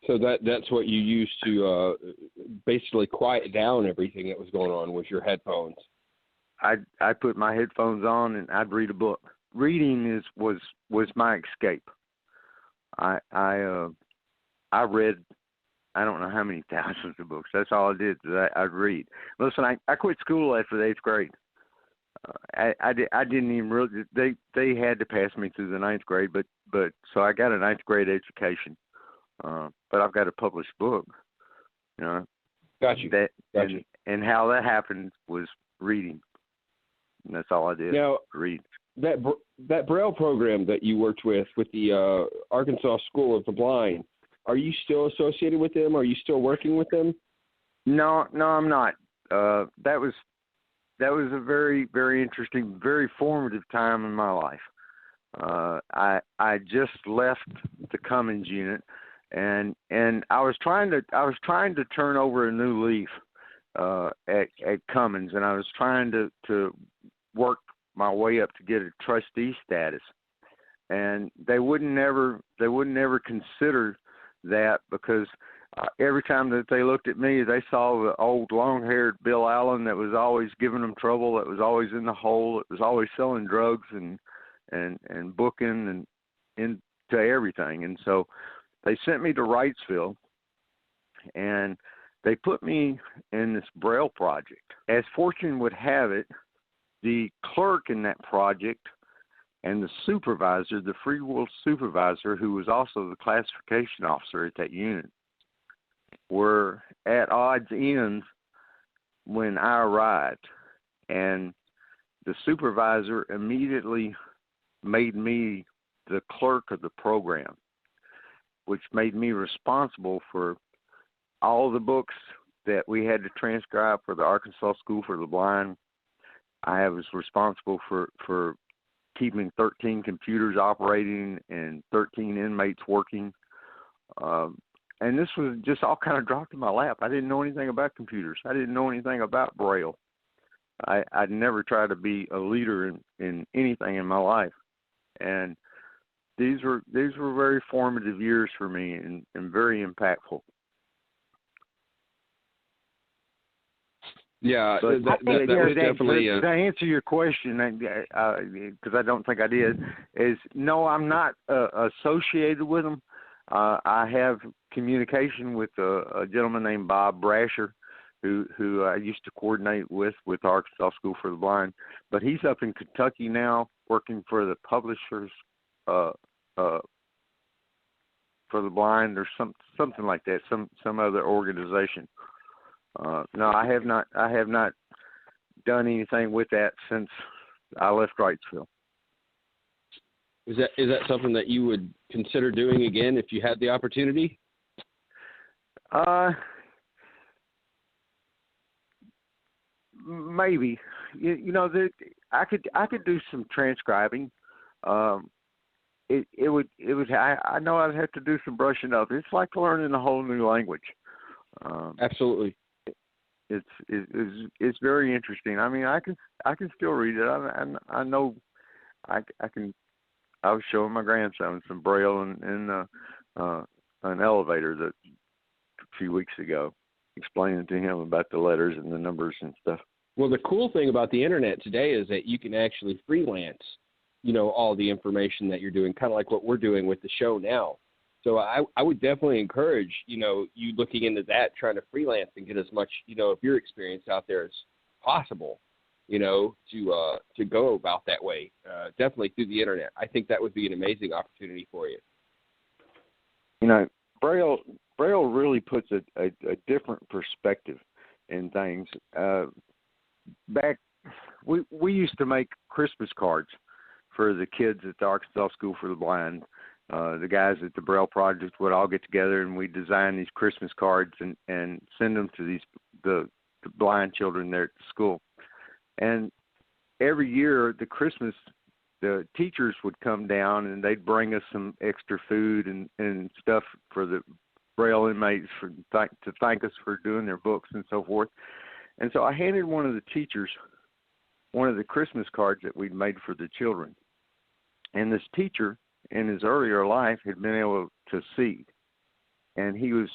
So that's what you used to basically quiet down everything that was going on, was your headphones. I put my headphones on and I'd read a book. Reading was my escape. I read, I don't know how many thousands of books. That's all I did. I'd read. Listen, I quit school after the 8th grade. I didn't even really. They had to pass me through the 9th grade, but so I got a 9th grade education. But I've got a published book. Got you. And how that happened was reading. And that's all I did. Now, read. That Braille program that you worked with the Arkansas School of the Blind. Are you still associated with them? Are you still working with them? No, I'm not. That was a very, very interesting, very formative time in my life. I just left the Cummins unit, and I was trying to turn over a new leaf at Cummins, and I was trying to work my way up to get a trustee status, and they would never consider that because every time that they looked at me, they saw the old long-haired Bill Allen that was always giving them trouble, that was always in the hole, that was always selling drugs and booking and into everything. And so they sent me to Wrightsville, and they put me in this Braille project. As fortune would have it, the clerk in that project and the supervisor, the free will supervisor, who was also the classification officer at that unit, were at odds ends when I arrived. And the supervisor immediately made me the clerk of the program, which made me responsible for all the books that we had to transcribe for the Arkansas School for the Blind. I was responsible for keeping 13 computers operating and 13 inmates working. And this was just all kind of dropped in my lap. I didn't know anything about computers. I didn't know anything about Braille. I'd never tried to be a leader in anything in my life. And these were very formative years for me and very impactful. Yeah, that was definitely to answer your question, because I don't think I did, is no, I'm not associated with them. I have communication with a gentleman named Bob Brasher, who I used to coordinate with Arkansas School for the Blind, but he's up in Kentucky now working for the Publishers for the Blind or something like that, some other organization. No, I have not done anything with that since I left Wrightsville. Is that something that you would consider doing again if you had the opportunity? Maybe. I could do some transcribing. It would. I know I'd have to do some brushing up. It's like learning a whole new language. Absolutely. It's very interesting. I mean, I can still read it. I know I can. I was showing my grandson some Braille in an elevator that a few weeks ago, explaining to him about the letters and the numbers and stuff. Well, the cool thing about the internet today is that you can actually freelance, all the information that you're doing, kind of like what we're doing with the show now. So I would definitely encourage, you looking into that, trying to freelance and get as much, of your experience out there as possible, to go about that way, definitely through the internet. I think that would be an amazing opportunity for you. Braille really puts a different perspective in things. Back, we used to make Christmas cards for the kids at the Arkansas School for the Blind. The guys at the Braille Project would all get together and we'd design these Christmas cards and send them to the blind children there at the school. And every year the teachers would come down and they'd bring us some extra food and stuff for the Braille inmates to thank us for doing their books and so forth. And so I handed one of the teachers one of the Christmas cards that we'd made for the children. And this teacher in his earlier life had been able to see. And he was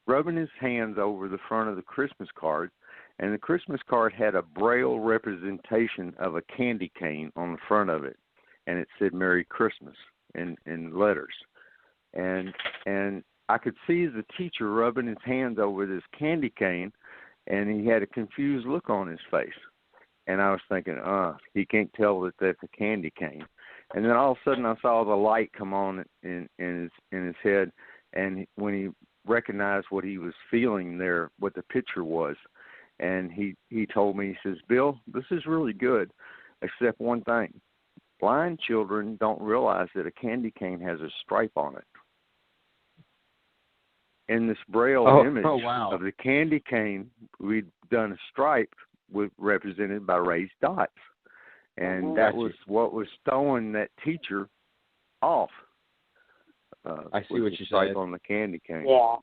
rubbing his hands over the front of the Christmas card, and the Christmas card had a Braille representation of a candy cane on the front of it, and it said Merry Christmas in letters. And I could see the teacher rubbing his hands over this candy cane, and he had a confused look on his face. And I was thinking, he can't tell that that's a candy cane. And then all of a sudden I saw the light come on in his head, and when he recognized what he was feeling there, what the picture was, and he told me, he says, Bill, this is really good, except one thing. Blind children don't realize that a candy cane has a stripe on it. In this Braille image of the candy cane, we'd done a stripe represented by raised dots. And that was what was throwing that teacher off. I see what you said. On the candy cane. Yeah.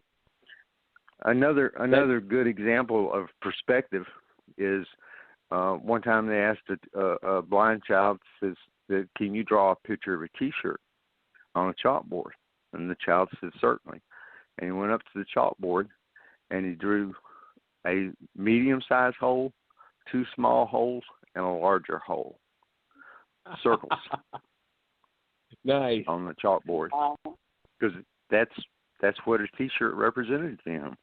Another good example of perspective is one time they asked a blind child, says, can you draw a picture of a T-shirt on a chalkboard? And the child said, certainly. and he went up to the chalkboard, and he drew a medium-sized hole, 2 small holes, and a larger hole. Circles. Nice. On the chalkboard. Because that's what his T-shirt represented to him.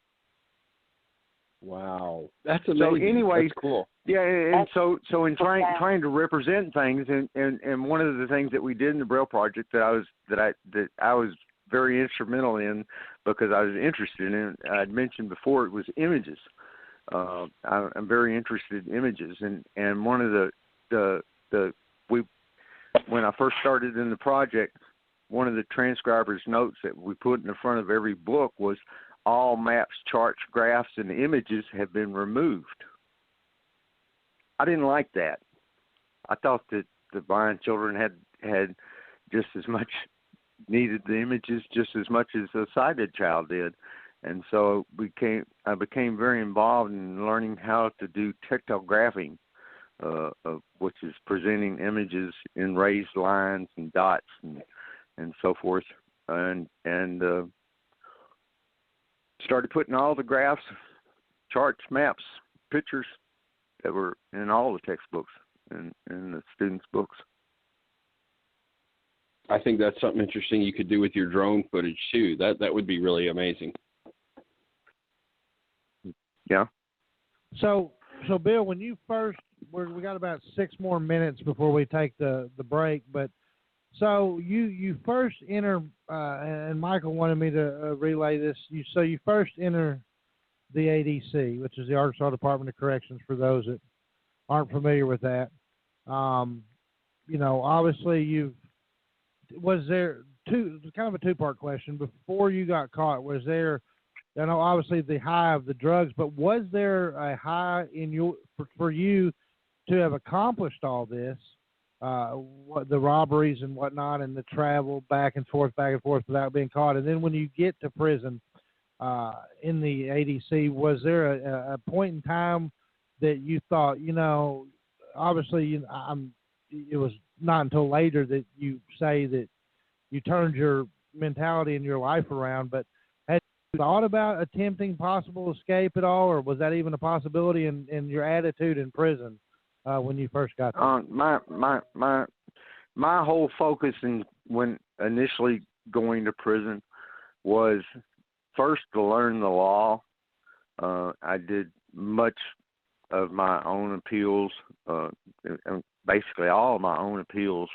Wow, that's amazing. So anyway, that's cool. Yeah, and so in trying to represent things, and one of the things that we did in the Braille project that I was very instrumental in, because I was interested in, I'd mentioned before, it was images. I'm very interested in images, and one of when I first started in the project, one of the transcriber's notes that we put in the front of every book was, all maps, charts, graphs, and images have been removed. I didn't like that. I thought that the blind children had just as much needed the images just as much as a sighted child did. And so I became very involved in learning how to do tactile graphing, which is presenting images in raised lines and dots and so forth. And started putting all the graphs, charts, maps, pictures that were in all the textbooks and in the students' books. I think that's something interesting you could do with your drone footage too. That would be really amazing. Yeah. So Bill, when you first, we got about 6 more minutes before we take the break, but so you first enter, and Michael wanted me to relay this. You first enter the ADC, which is the Arkansas Department of Corrections, for those that aren't familiar with that. Obviously was there kind of a 2-part question. Before you got caught, was there, I know obviously the high of the drugs, but was there a high for you to have accomplished all this? The robberies and whatnot, and the travel back and forth without being caught. And then when you get to prison in the ADC, was there a point in time that you thought, obviously it was not until later that you say that you turned your mentality and your life around, but had you thought about attempting possible escape at all, or was that even a possibility in your attitude in prison? When you first got there? My whole focus when initially going to prison was first to learn the law. I did much of my own appeals, basically all of my own appeals,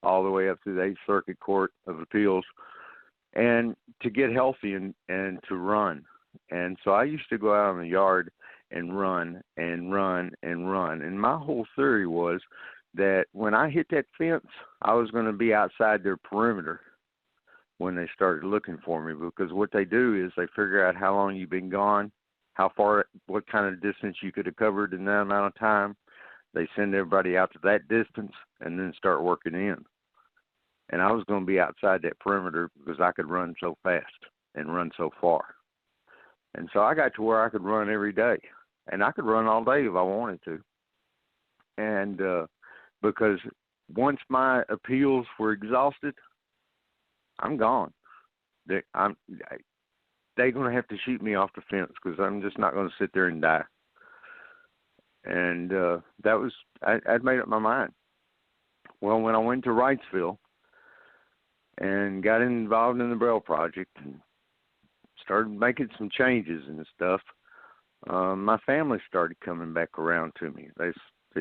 all the way up to the 8th Circuit Court of Appeals, and to get healthy and to run. And so I used to go out in the yard and run and run and run. And my whole theory was that when I hit that fence, I was going to be outside their perimeter when they started looking for me, because what they do is they figure out how long you've been gone, how far, what kind of distance you could have covered in that amount of time. They send everybody out to that distance and then start working in. And I was going to be outside that perimeter because I could run so fast and run so far. And so I got to where I could run every day. And I could run all day if I wanted to. And because once my appeals were exhausted, I'm gone. They're going to have to shoot me off the fence because I'm just not going to sit there and die. And I'd made up my mind. Well, when I went to Wrightsville and got involved in the Braille Project and started making some changes and stuff, my family started coming back around to me. They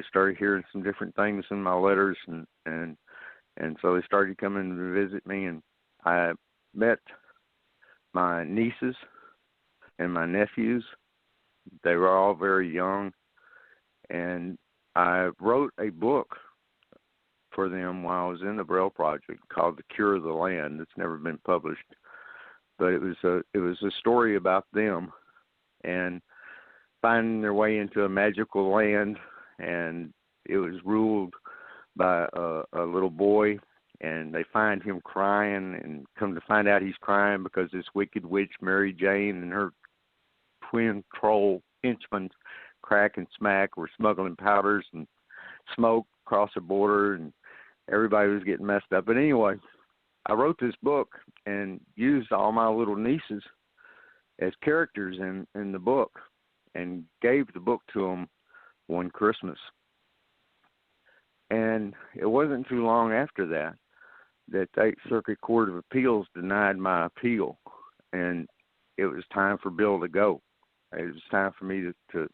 started hearing some different things in my letters, and so they started coming to visit me, and I met my nieces and my nephews. They were all very young, and I wrote a book for them while I was in the Braille Project called The Cure of the Land. It's never been published, but it was a story about them and finding their way into a magical land, and it was ruled by a little boy, and they find him crying, and come to find out he's crying because this wicked witch Mary Jane and her twin troll henchmen, Crack and Smack, were smuggling powders and smoke across the border, and everybody was getting messed up. But anyway, I wrote this book and used all my little nieces as characters in the book, and gave the book to them one Christmas. And it wasn't too long after that the Eighth Circuit Court of Appeals denied my appeal, and it was time for Bill to go. It was time for me to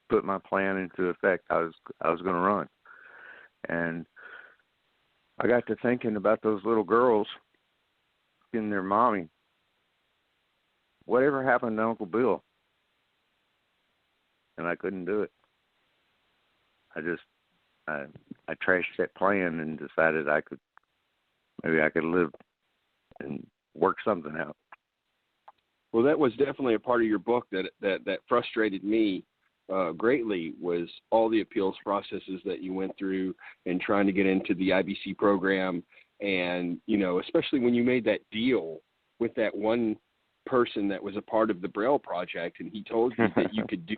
put my plan into effect. I was going to run, and I got to thinking about those little girls and their mommy. Whatever happened to Uncle Bill? And I couldn't do it. I trashed that plan and decided maybe I could live and work something out. Well, that was definitely a part of your book that frustrated me greatly, was all the appeals processes that you went through and trying to get into the IBC program. And, especially when you made that deal with that one person that was a part of the Braille Project, and he told you that you could do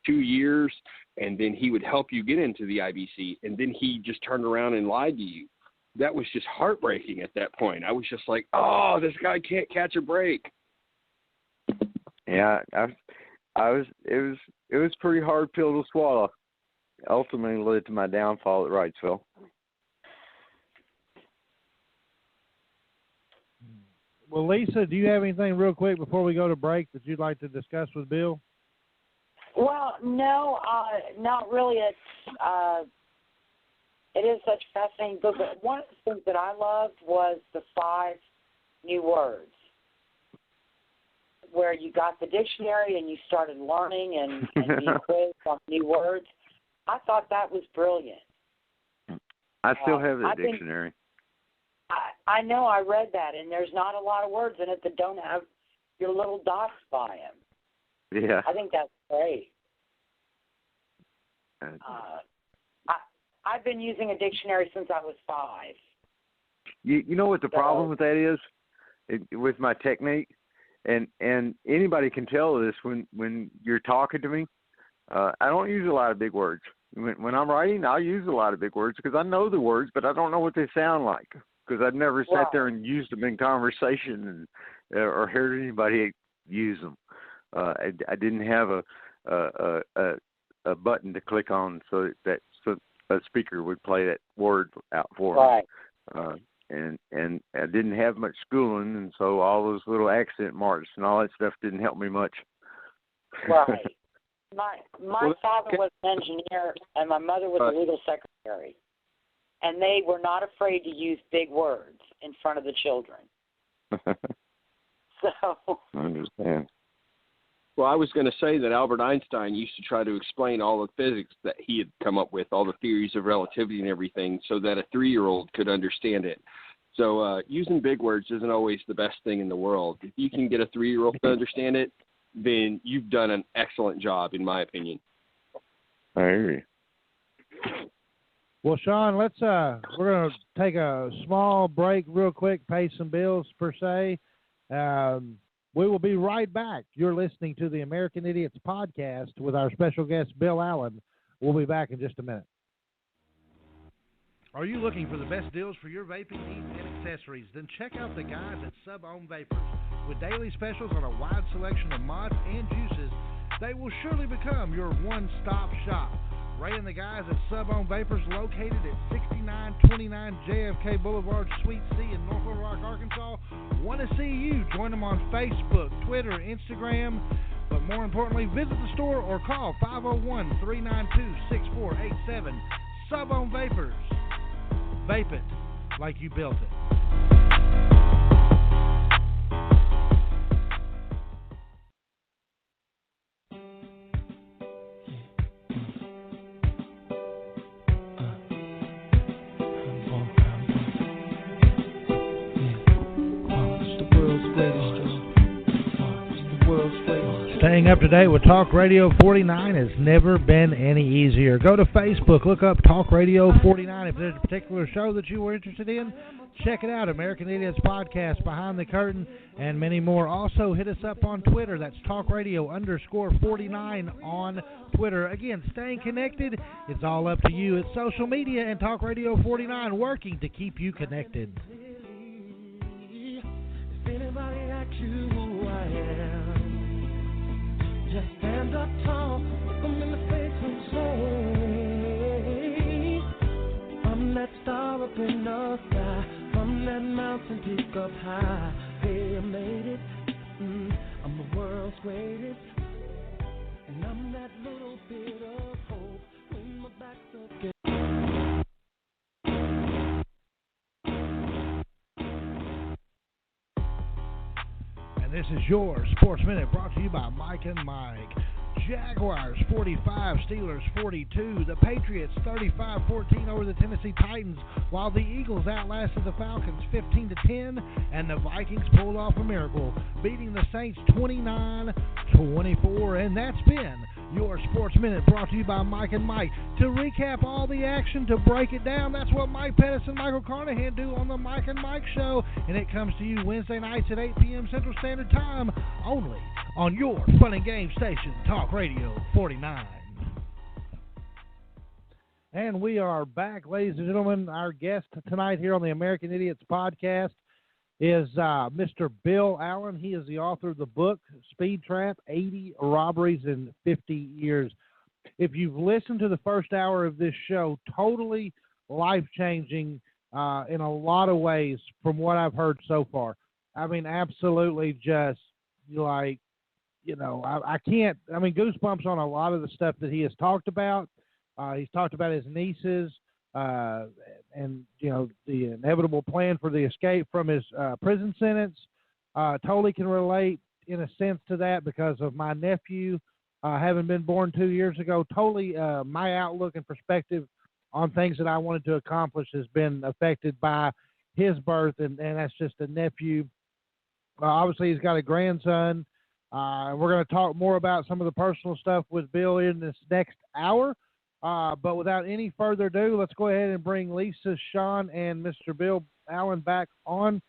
2 years and then he would help you get into the IBC, and then he just turned around and lied to you. That was just heartbreaking at that point. I was just like, oh, this guy can't catch a break. Yeah, it was a pretty hard pill to swallow. Ultimately led to my downfall at Wrightsville. Well, Lisa, do you have anything real quick before we go to break that you'd like to discuss with Bill? Well, no, not really. It is such a fascinating book, but one of the things that I loved was the 5 new words, where you got the dictionary and you started learning and being quizzed on new words. I thought that was brilliant. I still have the dictionary. I know, I read that, and there's not a lot of words in it that don't have your little dots by them. Yeah. I think that's great. I've been using a dictionary since I was 5. You know what the problem with that is? With my technique? And anybody can tell this when you're talking to me. I don't use a lot of big words. When I'm writing, I'll use a lot of big words because I know the words, but I don't know what they sound like because I've never sat there and used them in conversation or heard anybody use them. I didn't have a button to click on so a speaker would play that word out for me. And I didn't have much schooling, and so all those little accent marks and all that stuff didn't help me much. Right. My father was an engineer, and my mother was a legal secretary, and they were not afraid to use big words in front of the children. So I understand. Well, I was going to say that Albert Einstein used to try to explain all the physics that he had come up with, all the theories of relativity and everything, so that a 3-year-old could understand it. So using big words isn't always the best thing in the world. If you can get a 3-year-old to understand it, then you've done an excellent job, in my opinion. I agree. Well, Sean, we're going to take a small break real quick, pay some bills per se. We will be right back. You're listening to the American Idiots podcast with our special guest, Bill Allen. We'll be back in just a minute. Are you looking for the best deals for your vaping needs and accessories? Then check out the guys at Sub-Ohm Vapors. With daily specials on a wide selection of mods and juices, they will surely become your one-stop shop. Ray and the guys at Sub-Ohm Vapors, located at 6929 JFK Boulevard, Suite C in North Little Rock, Arkansas, want to see you. Join them on Facebook, Twitter, Instagram, but more importantly, visit the store or call 501-392-6487. Sub-Ohm Vapors. Vape it like you built it. Staying up to date with Talk Radio 49 has never been any easier. Go to Facebook, look up Talk Radio 49. If there's a particular show that you were interested in, check it out. American Idiots Podcast, Behind the Curtain, and many more. Also, hit us up on Twitter. That's Talk Radio _49 on Twitter. Again, staying connected, it's all up to you. It's social media and Talk Radio 49 working to keep you connected. If anybody asked you who I am, up high. Hey, I made it. I'm the world's greatest. And I'm that little bit of hope when my back's against. And this is your Sports Minute brought to you by Mike and Mike. Jaguars 45, Steelers 42. The Patriots 35-14 over the Tennessee Titans, while the Eagles outlasted the Falcons 15-10, and the Vikings pulled off a miracle, beating the Saints 29-24. And that's been your Sports Minute brought to you by Mike and Mike. To recap all the action, to break it down, that's what Mike Pettis and Michael Carnahan do on the Mike and Mike Show, and it comes to you Wednesday nights at 8 p.m. Central Standard Time, only on your fun and game station, Talk Radio 49. And we are back, ladies and gentlemen. Our guest tonight here on the American Idiots podcast is Mr. Bill Allen. He is the author of the book, Speed Trap, 80 Robberies in 50 Years. If you've listened to the first hour of this show, totally life-changing in a lot of ways from what I've heard so far. I mean, absolutely just like, you know, I can't, I mean, goosebumps on a lot of the stuff that he has talked about. He's talked about his nieces and, you know, the inevitable plan for the escape from his prison sentence. Totally can relate in a sense to that because of my nephew having been born 2 years ago. Totally my outlook and perspective on things that I wanted to accomplish has been affected by his birth, and that's just a nephew. Obviously, he's got a grandson. We're going to talk more about some of the personal stuff with Bill in this next hour. But without any further ado, let's go ahead and bring Lisa, Sean, and Mr. Bill Allen back on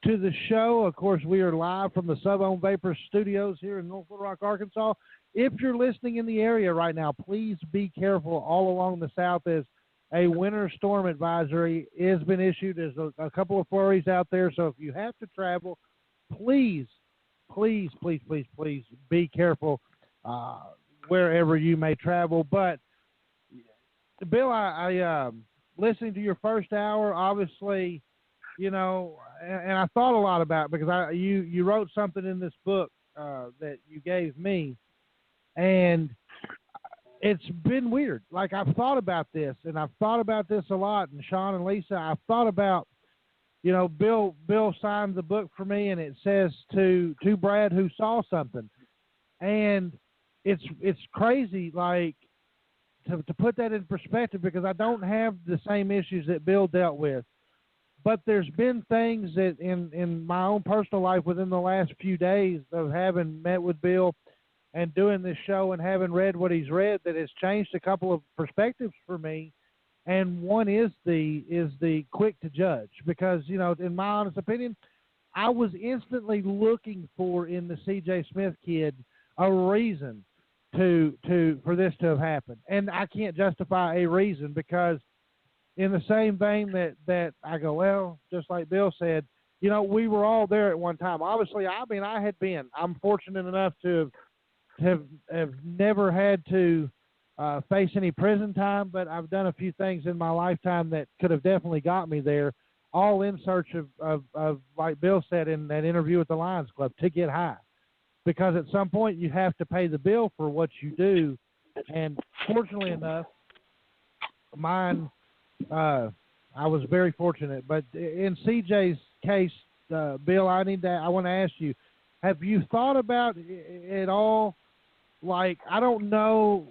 to the show. Of course, we are live from the Sub-Ohm Vapor Studios here in North Little Rock, Arkansas. If you're listening in the area right now, please be careful all along the south as a winter storm advisory has been issued. There's a couple of flurries out there, so if you have to travel, please be careful wherever you may travel. But Bill, I listening to your first hour, obviously, you know, and I thought a lot about it because you wrote something in this book that you gave me, and it's been weird. Like, I've thought about this, and I've thought about this a lot, and Sean and Lisa, I've thought about, you know, Bill signed the book for me, and it says to Brad who saw something, and it's crazy, like, to put that in perspective, because I don't have the same issues that Bill dealt with, but there's been things that in my own personal life within the last few days of having met with Bill and doing this show and having read what he's read that has changed a couple of perspectives for me. And one is the quick to judge, because, you know, in my honest opinion, I was instantly looking for in the C.J. Smith kid a reason for this to have happened. And I can't justify a reason, because in the same vein that I go, well, just like Bill said, you know, we were all there at one time. Obviously, I'm fortunate enough to have never had to face any prison time, but I've done a few things in my lifetime that could have definitely got me there, all in search of like Bill said in that interview with the Lions Club, to get high. Because at some point you have to pay the bill for what you do. And fortunately enough, mine, I was very fortunate. But in CJ's case, Bill, I want to ask you, have you thought about it all? Like, I don't know,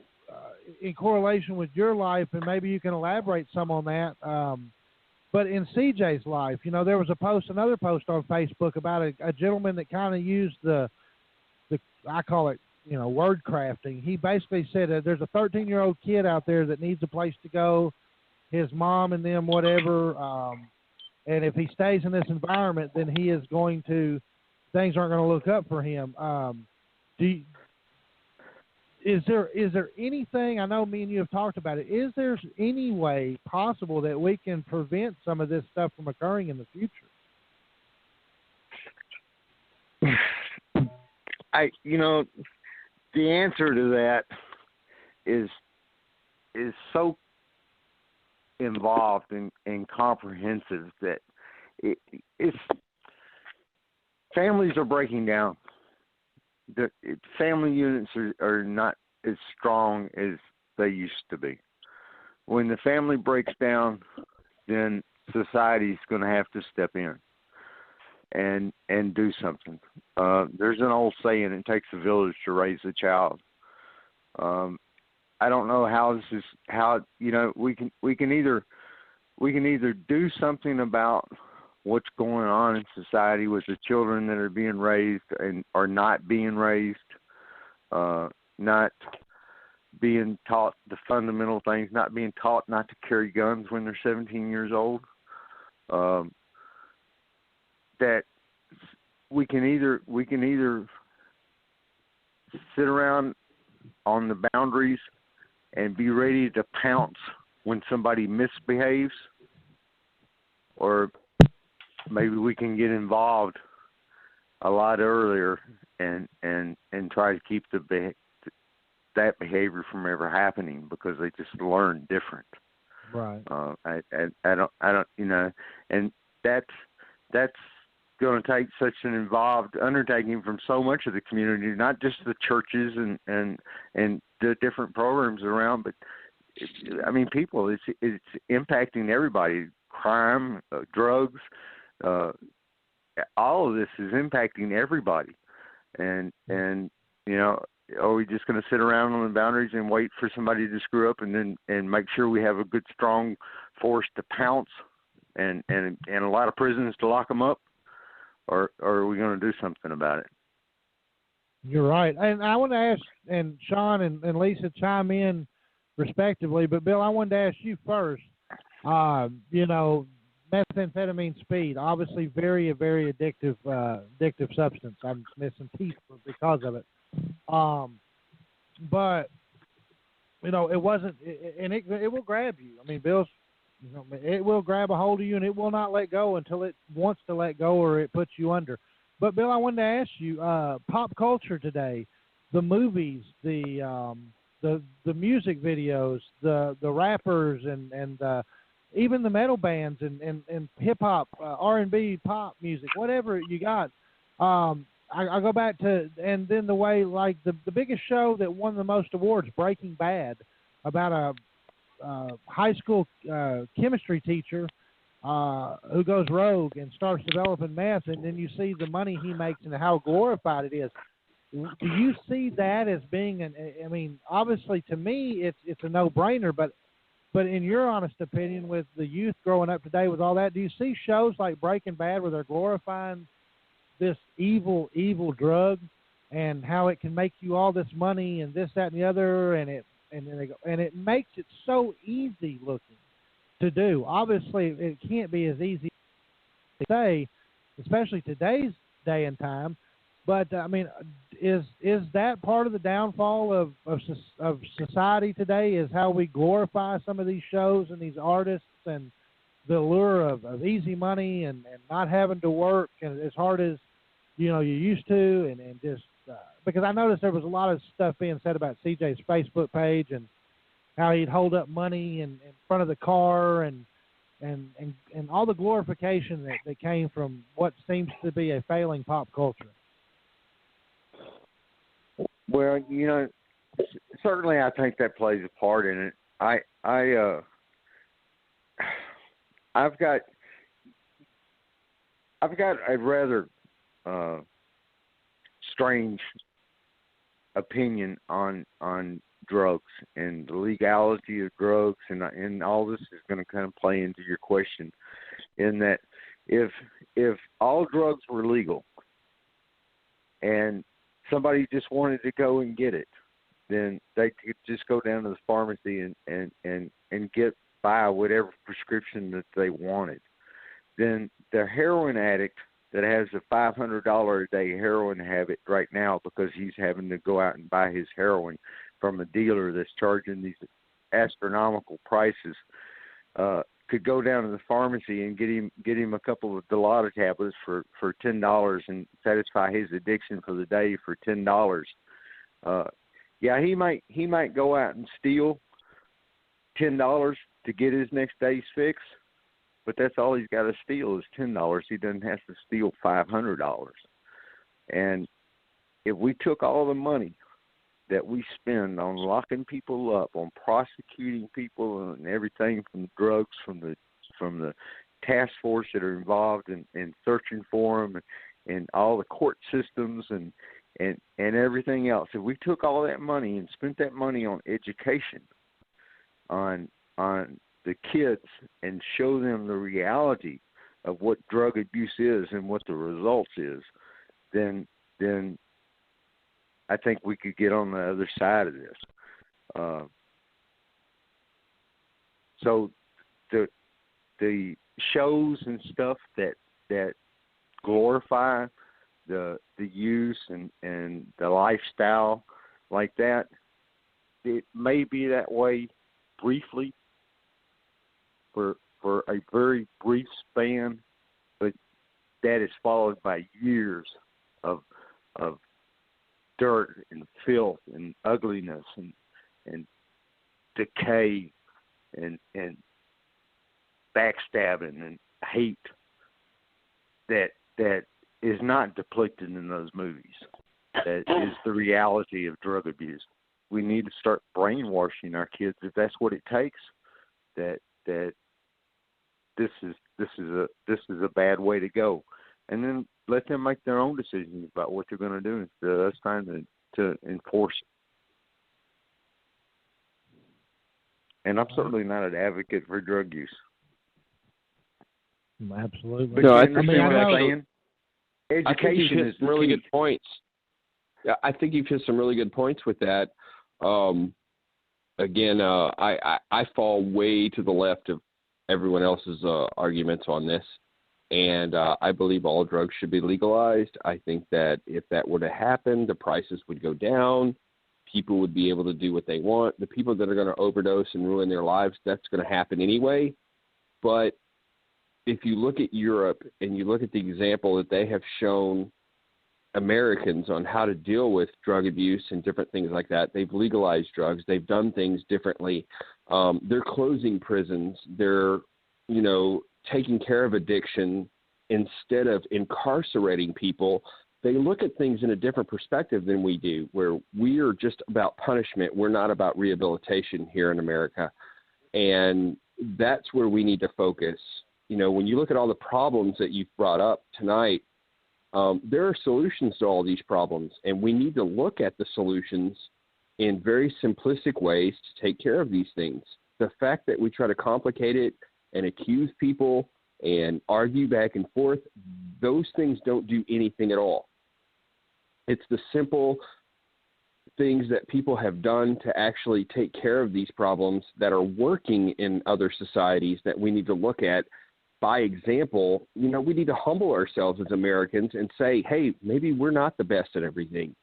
in correlation with your life, and maybe you can elaborate some on that. But in CJ's life, you know, there was another post on Facebook about a gentleman that kind of used I call it, you know, word crafting. He basically said that there's a 13-year-old kid out there that needs a place to go, his mom and them, whatever. And if he stays in this environment, then things aren't going to look up for him. Is there anything, I know me and you have talked about it, is there any way possible that we can prevent some of this stuff from occurring in the future? The answer to that is so involved and comprehensive that it's families are breaking down. The family units are not as strong as they used to be. When the family breaks down, then society's going to have to step in and do something. There's an old saying: "It takes a village to raise a child." I don't know how this is we can either do something about what's going on in society with the children that are being raised and are not being raised, not being taught the fundamental things, not being taught not to carry guns when they're 17 years old. That we can either sit around on the boundaries and be ready to pounce when somebody misbehaves, or maybe we can get involved a lot earlier and try to keep that behavior from ever happening, because they just learn different. Right. I don't, and that's going to take such an involved undertaking from so much of the community, not just the churches and the different programs around, but people. It's impacting everybody. Crime, drugs, all of this is impacting everybody. And are we just going to sit around on the boundaries and wait for somebody to screw up and make sure we have a good, strong force to pounce and a lot of prisons to lock them up? Or are we going to do something about it? You're right. And I want to ask, and Sean and Lisa chime in respectively, but Bill, I wanted to ask you first. Methamphetamine speed, obviously very, very addictive substance. I'm missing teeth because of it. But it wasn't, and it will grab you. I mean, Bill's, it will grab a hold of you, and it will not let go until it wants to let go, or it puts you under. But Bill, I wanted to ask you, pop culture today, the movies, the music videos, the rappers, and even the metal bands and hip hop, R&B, pop music, whatever you got. I go back to, and then the way, like the biggest show that won the most awards, Breaking Bad, about a high school chemistry teacher who goes rogue and starts developing meth, and then you see the money he makes and how glorified it is. Do you see that as being obviously to me it's a no-brainer, but in your honest opinion, with the youth growing up today with all that, do you see shows like Breaking Bad where they're glorifying this evil drug and how it can make you all this money and this, that, and the other, and it makes it so easy looking to do? Obviously, it can't be as easy to say, especially today's day and time. But is that part of the downfall of society today? Is how we glorify some of these shows and these artists and the allure of easy money and not having to work and as hard as you used to, and just because I noticed there was a lot of stuff being said about CJ's Facebook page and how he'd hold up money in front of the car and all the glorification that came from what seems to be a failing pop culture. Well, certainly I think that plays a part in it. I've got a rather strange opinion on drugs and the legality of drugs, and all this is going to kind of play into your question, in that if all drugs were legal and somebody just wanted to go and get it, then they could just go down to the pharmacy and get by whatever prescription that they wanted. Then the heroin addict that has a $500 a day heroin habit right now because he's having to go out and buy his heroin from a dealer that's charging these astronomical prices, could go down to the pharmacy and get him a couple of Dilaudid tablets for $10 and satisfy his addiction for the day for $10. He might go out and steal $10 to get his next day's fix, but that's all he's got to steal is $10. He doesn't have to steal $500. And if we took all the money that we spend on locking people up, on prosecuting people and everything from drugs, from the task force that are involved in searching for them, and all the court systems and everything else, if we took all that money and spent that money on education, on the kids, and show them the reality of what drug abuse is and what the results is, then I think we could get on the other side of this. So the shows and stuff that glorify the use and the lifestyle like that, it may be that way briefly for a very brief span, but that is followed by years of dirt and filth and ugliness and decay and backstabbing and hate that is not depicted in those movies. That is the reality of drug abuse. We need to start brainwashing our kids if that's what it takes. That this is a bad way to go, and then let them make their own decisions about what they're going to do instead of us trying to enforce it. And I'm certainly not an advocate for drug use. Absolutely. But No, you I understand what I'm saying? I think Education you've is hit some really good points. Yeah, I think you've hit some really good points with that. Again, I fall way to the left of everyone else's arguments on this, and I believe all drugs should be legalized. I think that if that were to happen, the prices would go down. People would be able to do what they want. The people that are going to overdose and ruin their lives, that's going to happen anyway. But if you look at Europe and you look at the example that they have shown Americans on how to deal with drug abuse and different things like that, they've legalized drugs. They've done things differently. They're closing prisons. They're, taking care of addiction instead of incarcerating people. They look at things in a different perspective than we do, where we are just about punishment. We're not about rehabilitation here in America. And that's where we need to focus. When you look at all the problems that you've brought up tonight, there are solutions to all these problems, and we need to look at the solutions in very simplistic ways to take care of these things. The fact that we try to complicate it and accuse people and argue back and forth, those things don't do anything at all. It's the simple things that people have done to actually take care of these problems that are working in other societies that we need to look at. By example, we need to humble ourselves as Americans and say, hey, maybe we're not the best at everything.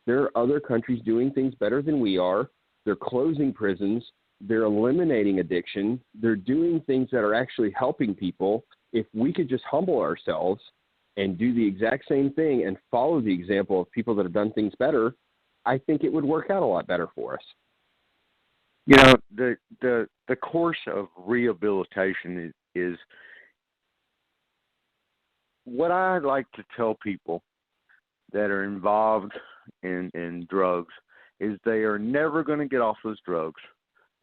There are other countries doing things better than we are. They're closing prisons. They're eliminating addiction. They're doing things that are actually helping people. If we could just humble ourselves and do the exact same thing and follow the example of people that have done things better, I think it would work out a lot better for us. The course of rehabilitation is what I like to tell people that are involved in drugs is they are never going to get off those drugs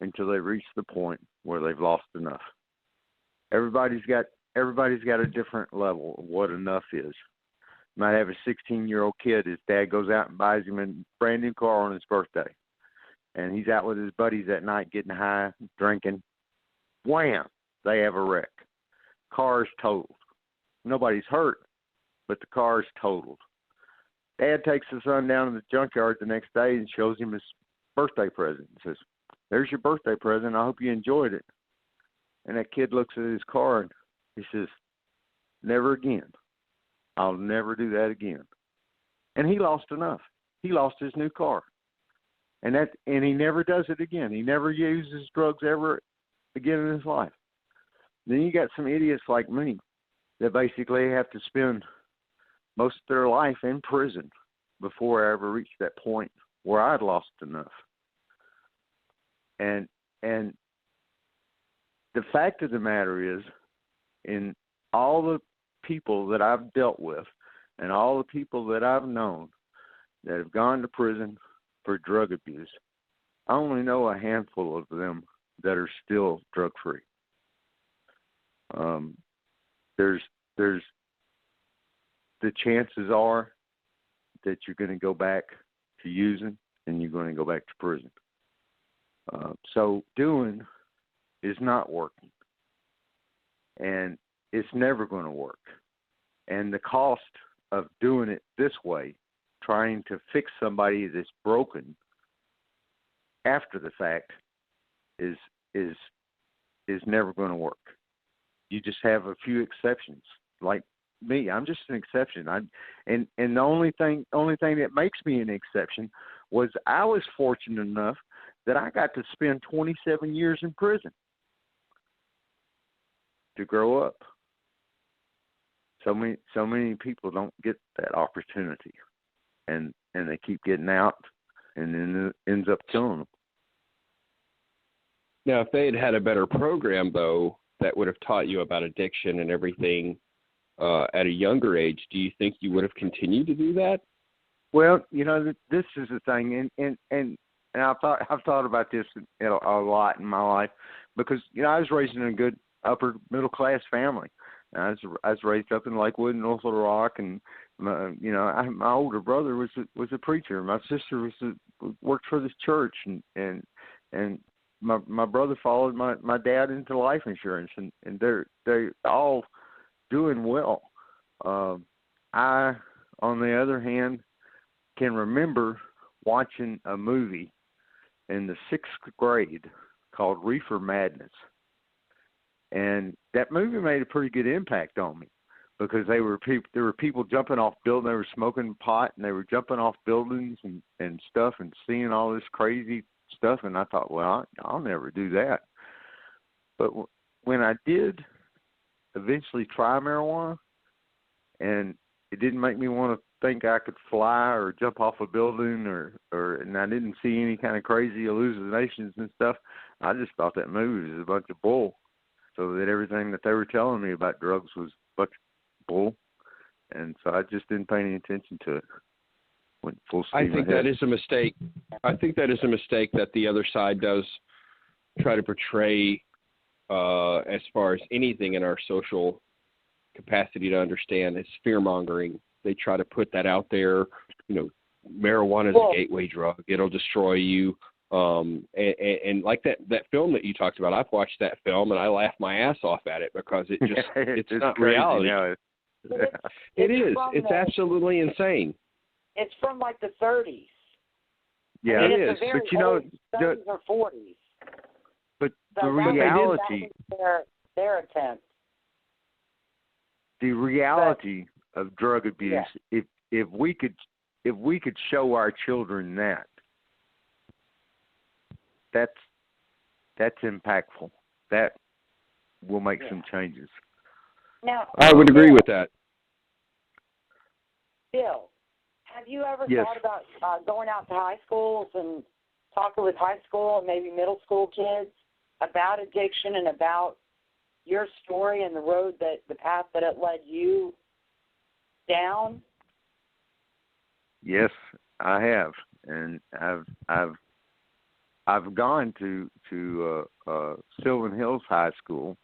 until they reach the point where they've lost enough. Everybody's got a different level of what enough is. You might have a 16-year-old kid. His dad goes out and buys him a brand new car on his birthday, and he's out with his buddies that night getting high, drinking. Wham! They have a wreck. Car's totaled. Nobody's hurt, but the car's totaled. Dad takes the son down to the junkyard the next day and shows him his birthday present. He says, "There's your birthday present. I hope you enjoyed it." And that kid looks at his car and he says, "Never again. I'll never do that again." And he lost enough. He lost his new car. And he never does it again. He never uses drugs ever again in his life. Then you got some idiots like me that basically have to spend most of their life in prison before I ever reached that point where I'd lost enough. And the fact of the matter is, in all the people that I've dealt with and all the people that I've known that have gone to prison for drug abuse, I only know a handful of them that are still drug-free. There's the chances are that you're going to go back to using and you're going to go back to prison. So doing is not working, and it's never going to work. And the cost of doing it this way, trying to fix somebody that's broken after the fact, is never going to work. You just have a few exceptions, like me. I'm just an exception. And the only thing that makes me an exception was I was fortunate enough that I got to spend 27 years in prison to grow up. So many people don't get that opportunity, and they keep getting out, and then it ends up killing them. Now, if they had a better program, though, that would have taught you about addiction and everything at a younger age, do you think you would have continued to do that? Well, this is the thing, and I've thought about this a lot in my life, because I was raised in a good upper middle class family. I was raised up in Lakewood, North Little Rock, and my older brother was a preacher. My sister worked for this church, and my brother followed my dad into life insurance, and they're all doing well. I, on the other hand, can remember watching a movie in the 6th grade called Reefer Madness. And that movie made a pretty good impact on me, because there were people jumping off buildings. They were smoking pot, and they were jumping off buildings and stuff, and seeing all this crazy stuff. And I thought, well, I'll never do that. But when I did eventually try marijuana, and it didn't make me want to think I could fly or jump off a building, and I didn't see any kind of crazy hallucinations and stuff, I just thought that movie was a bunch of bull. So that everything that they were telling me about drugs was a bunch of bull, and so I just didn't pay any attention to it. Went full steam I think ahead. that is a mistake. I think that is a mistake that the other side does try to portray as far as anything in our social capacity to understand. It's fear-mongering. They try to put that out there. Marijuana is a gateway drug. It'll destroy you. And like that film that you talked about, I've watched that film and I laughed my ass off at it, because it just it's not reality. It is. It's absolutely insane. It's from like the 30s. Yeah, I mean, it is. But 30s or 40s. But So the reality, that was their attempt. the reality of drug abuse. Yeah. If we could show our children that's impactful. That will make some changes. Now, I would agree with that. Bill, have you ever Yes. thought about going out to high schools and talking with high school and maybe middle school kids about addiction and about your story and the path that it led you down? Yes, I have, and I've gone to Sylvan Hills High School.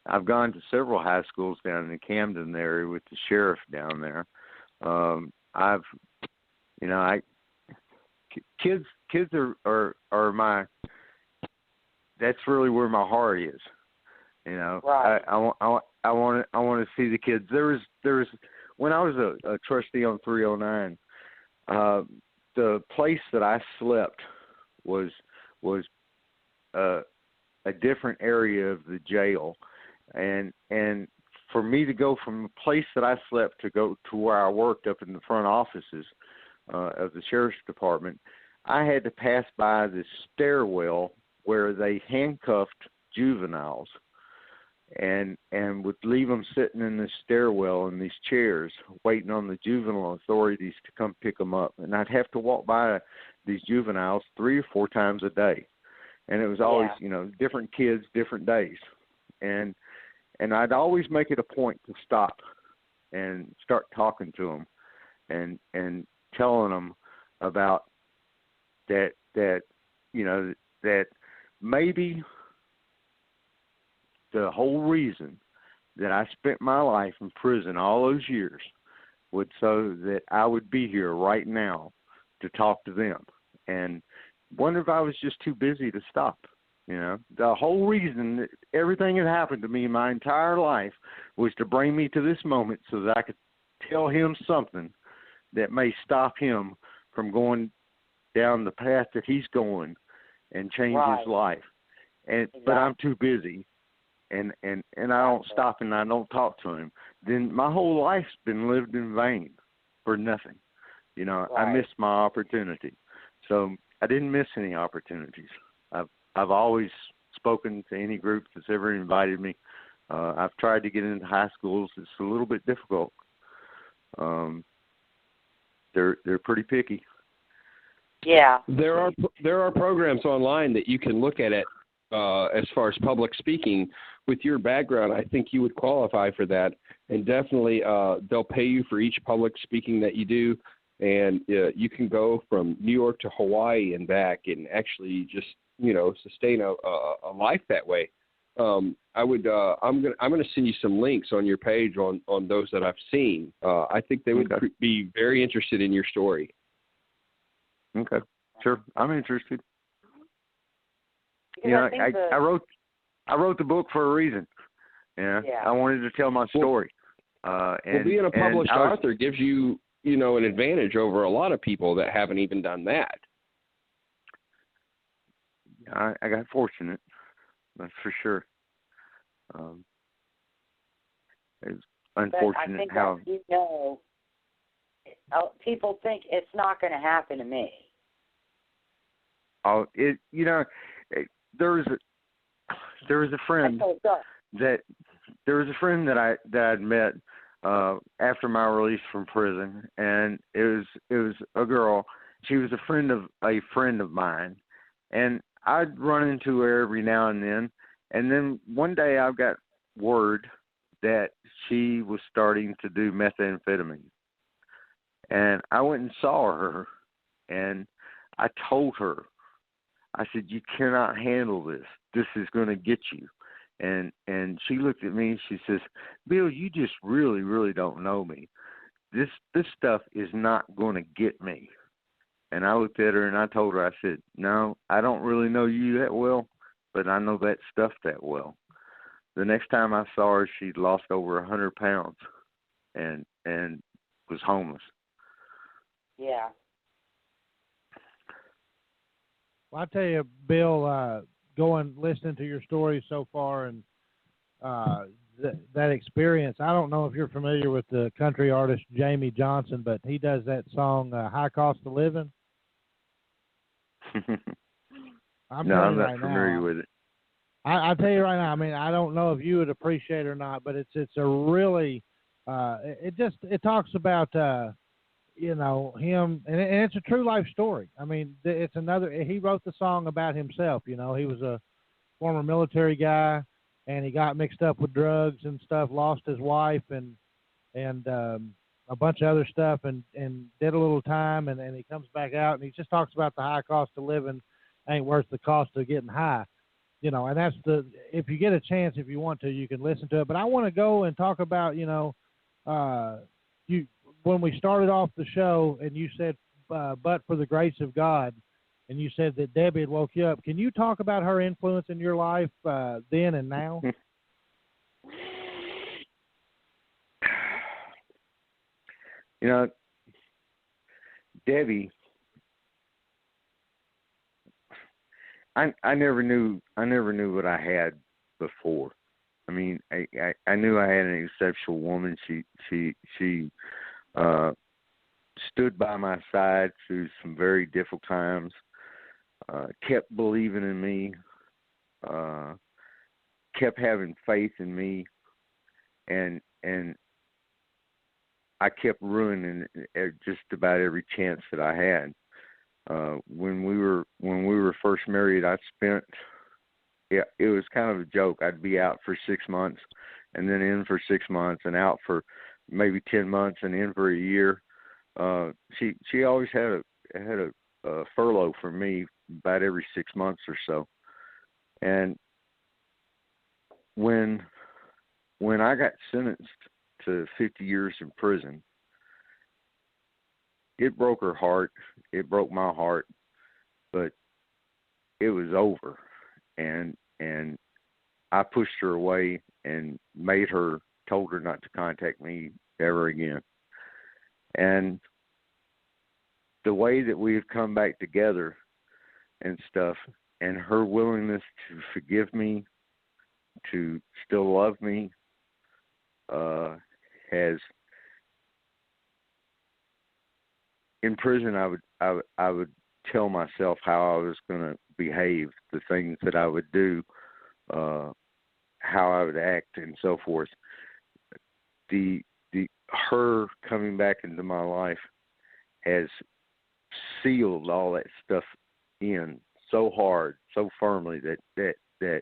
I've gone to several high schools down in the Camden area with the sheriff down there. Kids are my. That's really where my heart is. Right. I want to see the kids. There was when I was a trustee on 309. The place that I slept was a different area of the jail, and for me to go from the place that I slept to go to where I worked up in the front offices of the sheriff's department, I had to pass by this stairwell where they handcuffed juveniles and would leave them sitting in this stairwell in these chairs waiting on the juvenile authorities to come pick them up. And I'd have to walk by these juveniles 3 or 4 times a day. And it was always, different kids, different days. And I'd always make it a point to stop and start talking to them and telling them about that that maybe the whole reason that I spent my life in prison all those years was so that I would be here right now to talk to them. And wonder if I was just too busy to stop. The whole reason that everything that happened to me my entire life was to bring me to this moment so that I could tell him something that may stop him from going down the path that he's going and change his life. But I'm too busy, and I don't stop and I don't talk to him. Then my whole life's been lived in vain for nothing. I missed my opportunity. So I didn't miss any opportunities. I've always spoken to any group that's ever invited me. I've tried to get into high schools. It's a little bit difficult. They're pretty picky. Yeah. There are programs online that you can look at it as far as public speaking. With your background, I think you would qualify for that. And definitely they'll pay you for each public speaking that you do. And you can go from New York to Hawaii and back and actually just, sustain a life that way. I'm gonna send you some links on your page on those that I've seen. I think they would be very interested in your story. Okay, sure. I'm interested. Because I wrote the book for a reason. Yeah. I wanted to tell my story. And being a published and author gives you, an advantage over a lot of people that haven't even done that. I got fortunate, that's for sure. It's unfortunate how people think it's not going to happen to me. Oh, there was a friend that I'd met after my release from prison, and it was a girl. She was a friend of mine, and I'd run into her every now and then one day I got word that she was starting to do methamphetamine, and I went and saw her, and I told her, I said, "You cannot handle this. This is going to get you." And she looked at me and she says, "Bill, you just really, really don't know me. This stuff is not going to get me." And I looked at her and I told her, I said, "No, I don't really know you that well, but I know that stuff that well." The next time I saw her, she'd lost over 100 pounds and was homeless. Yeah. Well, I tell you, Bill, listening to your story so far and that experience, I don't know if you're familiar with the country artist Jamie Johnson, but he does that song, High Cost of Living. I'm not familiar with it. I'll tell you right now, I mean, I don't know if you would appreciate it or not, but it's a really, it talks about, him, and it's a true life story. I mean, he wrote the song about himself. He was a former military guy, and he got mixed up with drugs and stuff, lost his wife and a bunch of other stuff, and did a little time, and he comes back out, and he just talks about the high cost of living ain't worth the cost of getting high. And that's if you get a chance, if you want to, you can listen to it. But I want to go and talk about, when we started off the show and you said, but for the grace of God, and you said that Debbie had woke you up. Can you talk about her influence in your life then and now? Debbie, I never knew what I had before. I mean, I knew I had an exceptional woman. She stood by my side through some very difficult times. Kept believing in me. Kept having faith in me, and I kept ruining just about every chance that I had. When we were first married, it was kind of a joke. I'd be out for 6 months, and then in for 6 months, and out for maybe 10 months, and in for a year. She always had a furlough for me about every 6 months or so, and when I got sentenced to 50 years in prison, it broke her heart. It broke my heart, but it was over, and I pushed her away and told her not to contact me ever again. And the way that we have come back together and stuff, and her willingness to forgive me, to still love me, has, in prison I would tell myself how I was going to behave, the things that I would do, how I would act, and so forth. Her coming back into my life has sealed all that stuff in so hard, so firmly that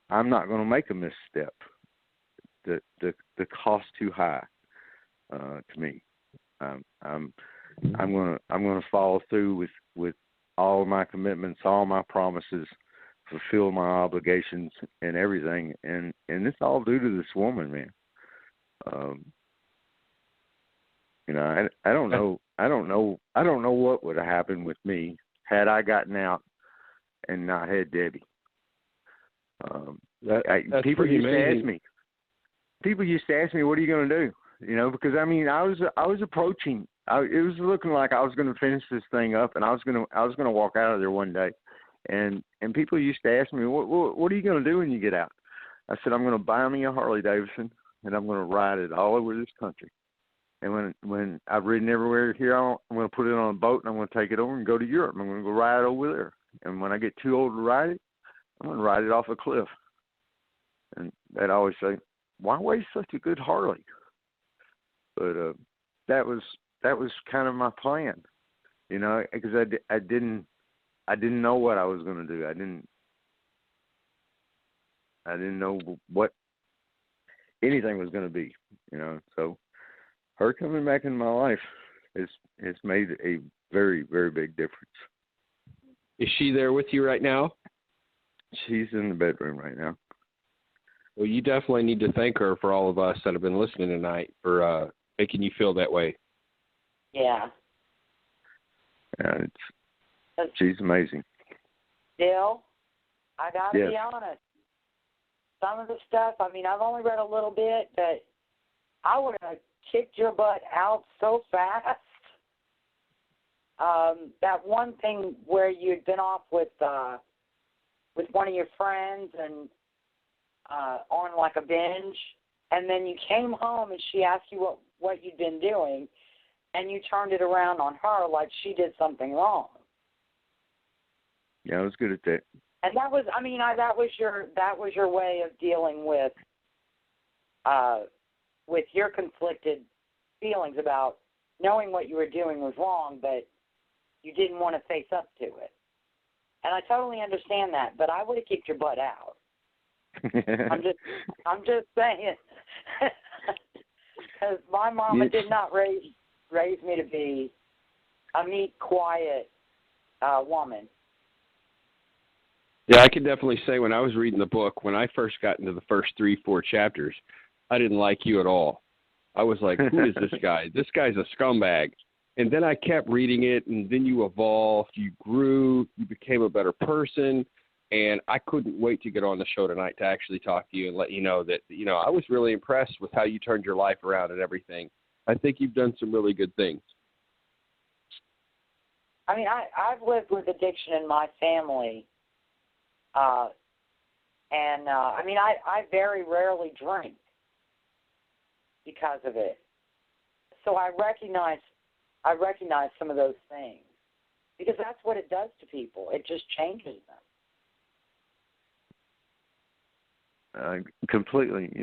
I'm not going to make a misstep. The cost too high to me. I'm going to follow through with all of my commitments, all my promises, fulfill my obligations and everything, and it's all due to this woman, man. I don't know what would have happened with me had I gotten out and not had Debbie. People used to ask me, what are you going to do? Because I was approaching. It was looking like I was going to finish this thing up, and I was going to walk out of there one day, and people used to ask me, what are you going to do when you get out? I said, I'm going to buy me a Harley Davidson, and I'm going to ride it all over this country. And when I've ridden everywhere here, I'm going to put it on a boat, and I'm going to take it over and go to Europe. I'm going to go ride over there. And when I get too old to ride it, I'm going to ride it off a cliff. And they'd always say, why waste such a good Harley? But that was kind of my plan, because I didn't know what I was going to do. I didn't know what anything was going to be, So her coming back in my life has made a very, very big difference. Is she there with you right now? She's in the bedroom right now. Well, you definitely need to thank her for all of us that have been listening tonight for making you feel that way. Yeah. Yeah, she's amazing. Still, I got to Yes. be honest. Some of the stuff, I've only read a little bit, but I would have kicked your butt out so fast. That one thing where you'd been off with one of your friends and on like a binge, and then you came home and she asked you what you'd been doing, and you turned it around on her like she did something wrong. Yeah, I was good at that. And that was, that was your way of dealing with your conflicted feelings about knowing what you were doing was wrong, but you didn't want to face up to it. And I totally understand that, but I would have kicked your butt out. I'm just saying, because my mama did not raise me to be a meek, quiet woman. Yeah, I can definitely say when I was reading the book, when I first got into the first 3-4 chapters, I didn't like you at all. I was like, who is this guy? This guy's a scumbag. And then I kept reading it, and then you evolved, you grew, you became a better person, and I couldn't wait to get on the show tonight to actually talk to you and let you know that, I was really impressed with how you turned your life around and everything. I think you've done some really good things. I've lived with addiction in my family, I very rarely drink because of it. So I recognize some of those things because that's what it does to people. It just changes them. Completely.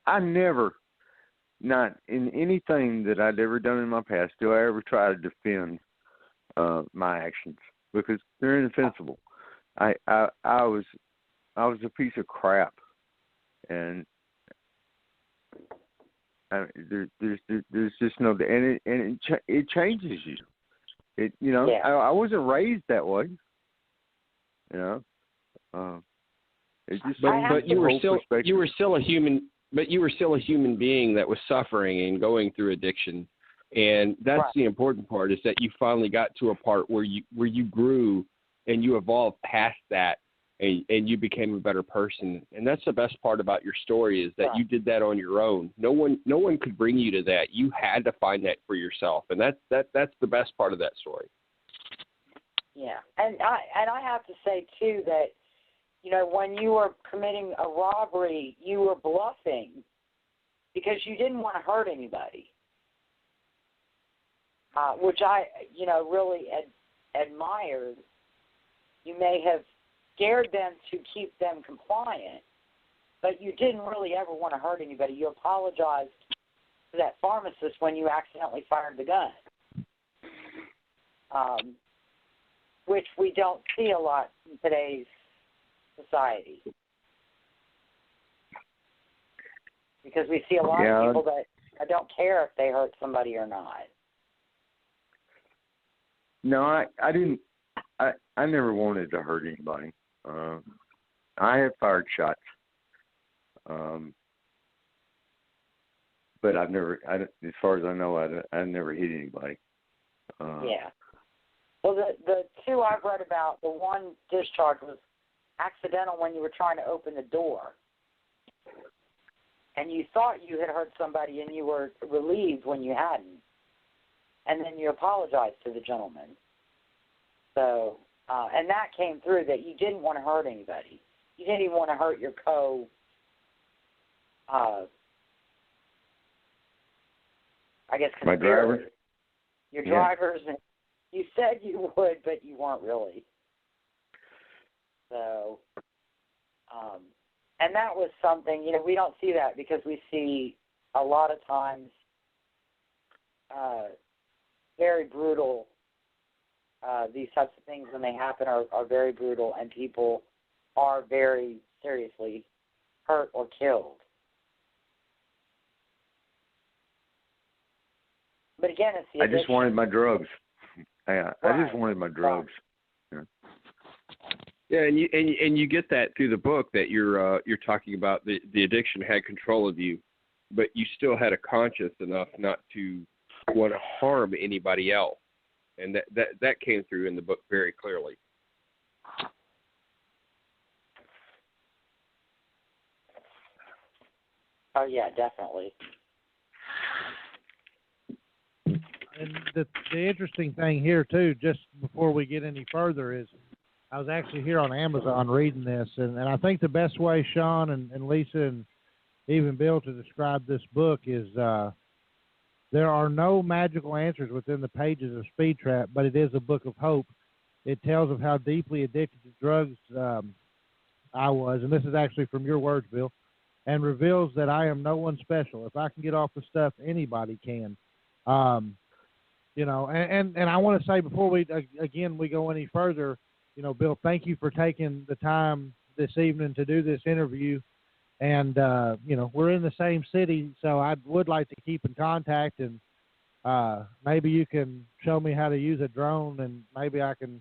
I never, not in anything that I'd ever done in my past, do I ever try to defend my actions because they're indefensible. I was a piece of crap, and There's just no, and it changes you. I wasn't raised that way. It just but you were still a human. But you were still a human being that was suffering and going through addiction, and that's the important part, is that you finally got to a part where you grew and you evolved past that, and you became a better person. And that's the best part about your story, is that you did that on your own. No one could bring you to that. You had to find that for yourself, and that's the best part of that story. Yeah, and I have to say too that, when you were committing a robbery, you were bluffing because you didn't want to hurt anybody, which I, really admired. You may have scared them to keep them compliant, but you didn't really ever want to hurt anybody. You apologized to that pharmacist when you accidentally fired the gun, which we don't see a lot in today's society, because we see a lot of people that don't care if they hurt somebody or not. No, I didn't. I never wanted to hurt anybody. I have fired shots, but I've never. As far as I know, I never hit anybody. Yeah. Well, the two I've read about, the one discharge was accidental when you were trying to open the door, and you thought you had hurt somebody, and you were relieved when you hadn't, and then you apologized to the gentleman. So, and that came through, that you didn't want to hurt anybody. You didn't even want to hurt your my driver? Your drivers, and you said you would, but you weren't really. So, and that was something, we don't see that, because we see a lot of times very brutal, these types of things when they happen are very brutal, and people are very seriously hurt or killed. But again, it's the addiction. I just wanted my drugs. I just wanted my drugs. Yeah, and you get that through the book, that you're talking about the addiction had control of you, but you still had a conscience enough not to want to harm anybody else, and that came through in the book very clearly. Oh yeah, definitely. And the interesting thing here too, just before we get any further, is I was actually here on Amazon reading this, and I think the best way, Sean and Lisa and even Bill, to describe this book is there are no magical answers within the pages of Speed Trap, but it is a book of hope. It tells of how deeply addicted to drugs I was, and this is actually from your words, Bill, and reveals that I am no one special. If I can get off the stuff, anybody can. And I want to say, before we go any further, Bill, thank you for taking the time this evening to do this interview. And, we're in the same city, so I would like to keep in contact, and maybe you can show me how to use a drone, and maybe I can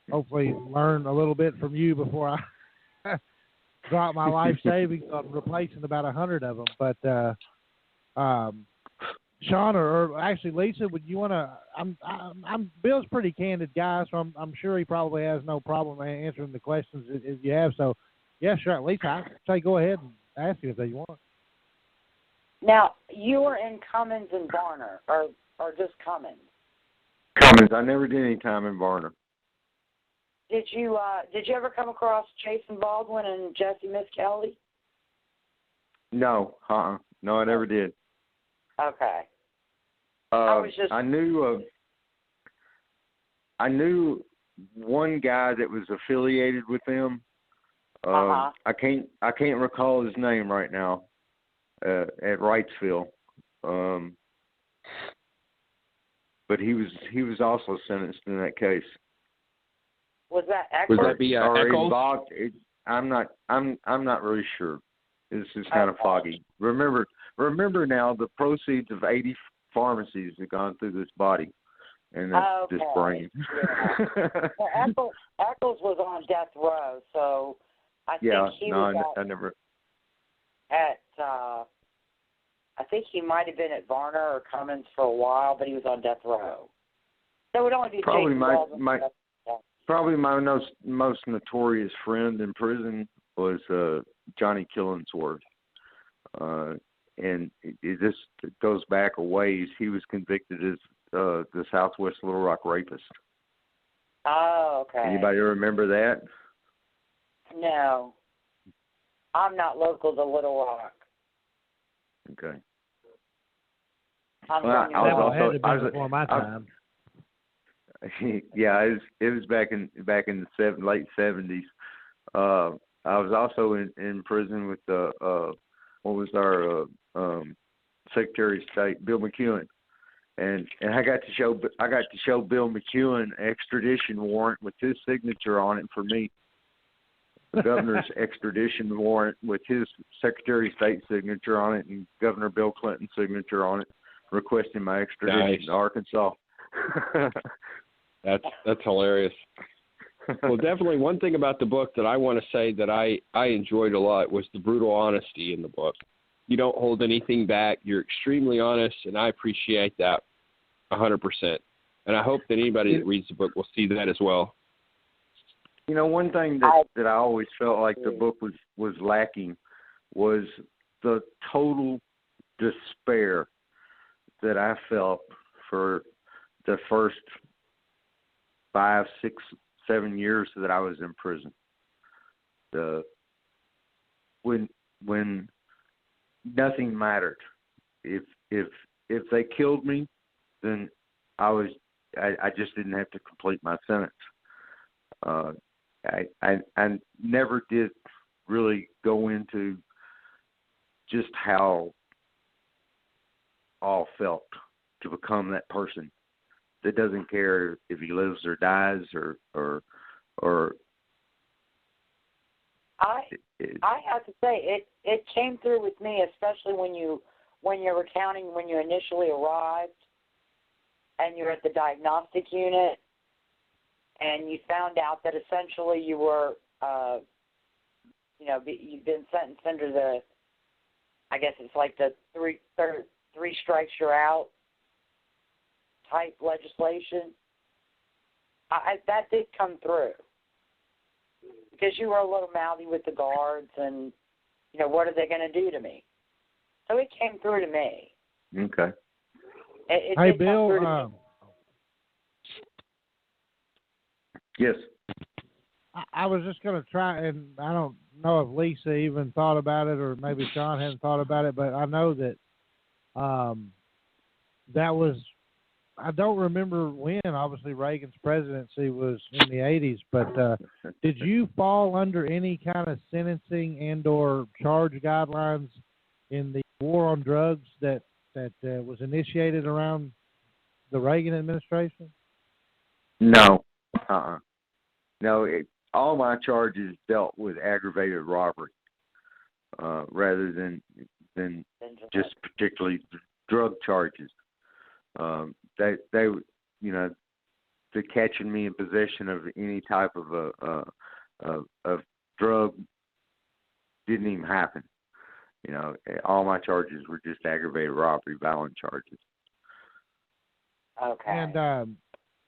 hopefully learn a little bit from you before I drop my life savings on replacing about 100 of them. But, Sean, or actually Lisa, would you want to? I'm Bill's a pretty candid guy, so I'm sure he probably has no problem answering the questions if you have. So, yeah, sure. Lisa, I say go ahead and ask you if you want. Now, you were in Cummins and Varner, or just Cummins? Cummins. I never did any time in Varner. Did you ever come across Jason Baldwin and Jesse Miss Kelly? No, no, I never did. Okay. I knew one guy that was affiliated with them. I can't recall his name right now. At Wrightsville, but he was also sentenced in that case. Was that Eckler? Would that be Eccles? I'm not really sure. This is kind of foggy. Remember, remember now, the proceeds of 80 pharmacies have gone through this body and this brain. Yeah. Well, Eccles was on death row, so I think he was I think he might have been at Varner or Cummins for a while, but he was on death row. So it would only be probably my most notorious friend in prison was Johnny Killingsworth. And it goes back a ways. He was convicted as the Southwest Little Rock rapist. Oh, okay. Anybody remember that? No. I'm not local to Little Rock. Okay. I was before my time. Yeah, it was back in the late 70s. I was also in prison with what was our Secretary of State, Bill McEwen, and I got to show Bill McEwen an extradition warrant with his signature on it for me. The governor's extradition warrant with his Secretary of State signature on it and Governor Bill Clinton's signature on it, requesting my extradition to Arkansas. That's hilarious. Well, definitely one thing about the book that I want to say that I enjoyed a lot was the brutal honesty in the book. You don't hold anything back. You're extremely honest, and I appreciate that 100%. And I hope that anybody that reads the book will see that as well. You know, one thing that I always felt like the book was lacking was the total despair that I felt for the first 5, 6, 7 years that I was in prison. When nothing mattered. If they killed me, then I just didn't have to complete my sentence. I never did really go into just how all felt to become that person that doesn't care if he lives or dies or I have to say it came through with me, especially when you're recounting when you initially arrived and you're at the diagnostic unit and you found out that essentially you were you've been sentenced under the, I guess it's like the three strikes you're out type legislation. That did come through. Because you were a little mouthy with the guards and, what are they going to do to me? So it came through to me. Okay. Hey, Bill. Yes. I was just going to try, and I don't know if Lisa even thought about it or maybe Sean hadn't thought about it, but I know that that was, I don't remember when, obviously Reagan's presidency was in the 80s, but did you fall under any kind of sentencing and or charge guidelines in the war on drugs that was initiated around the Reagan administration? No. No, all my charges dealt with aggravated robbery rather than just particularly drug charges. They the catching me in possession of any type of drug didn't even happen. All my charges were just aggravated robbery, violent charges. Okay.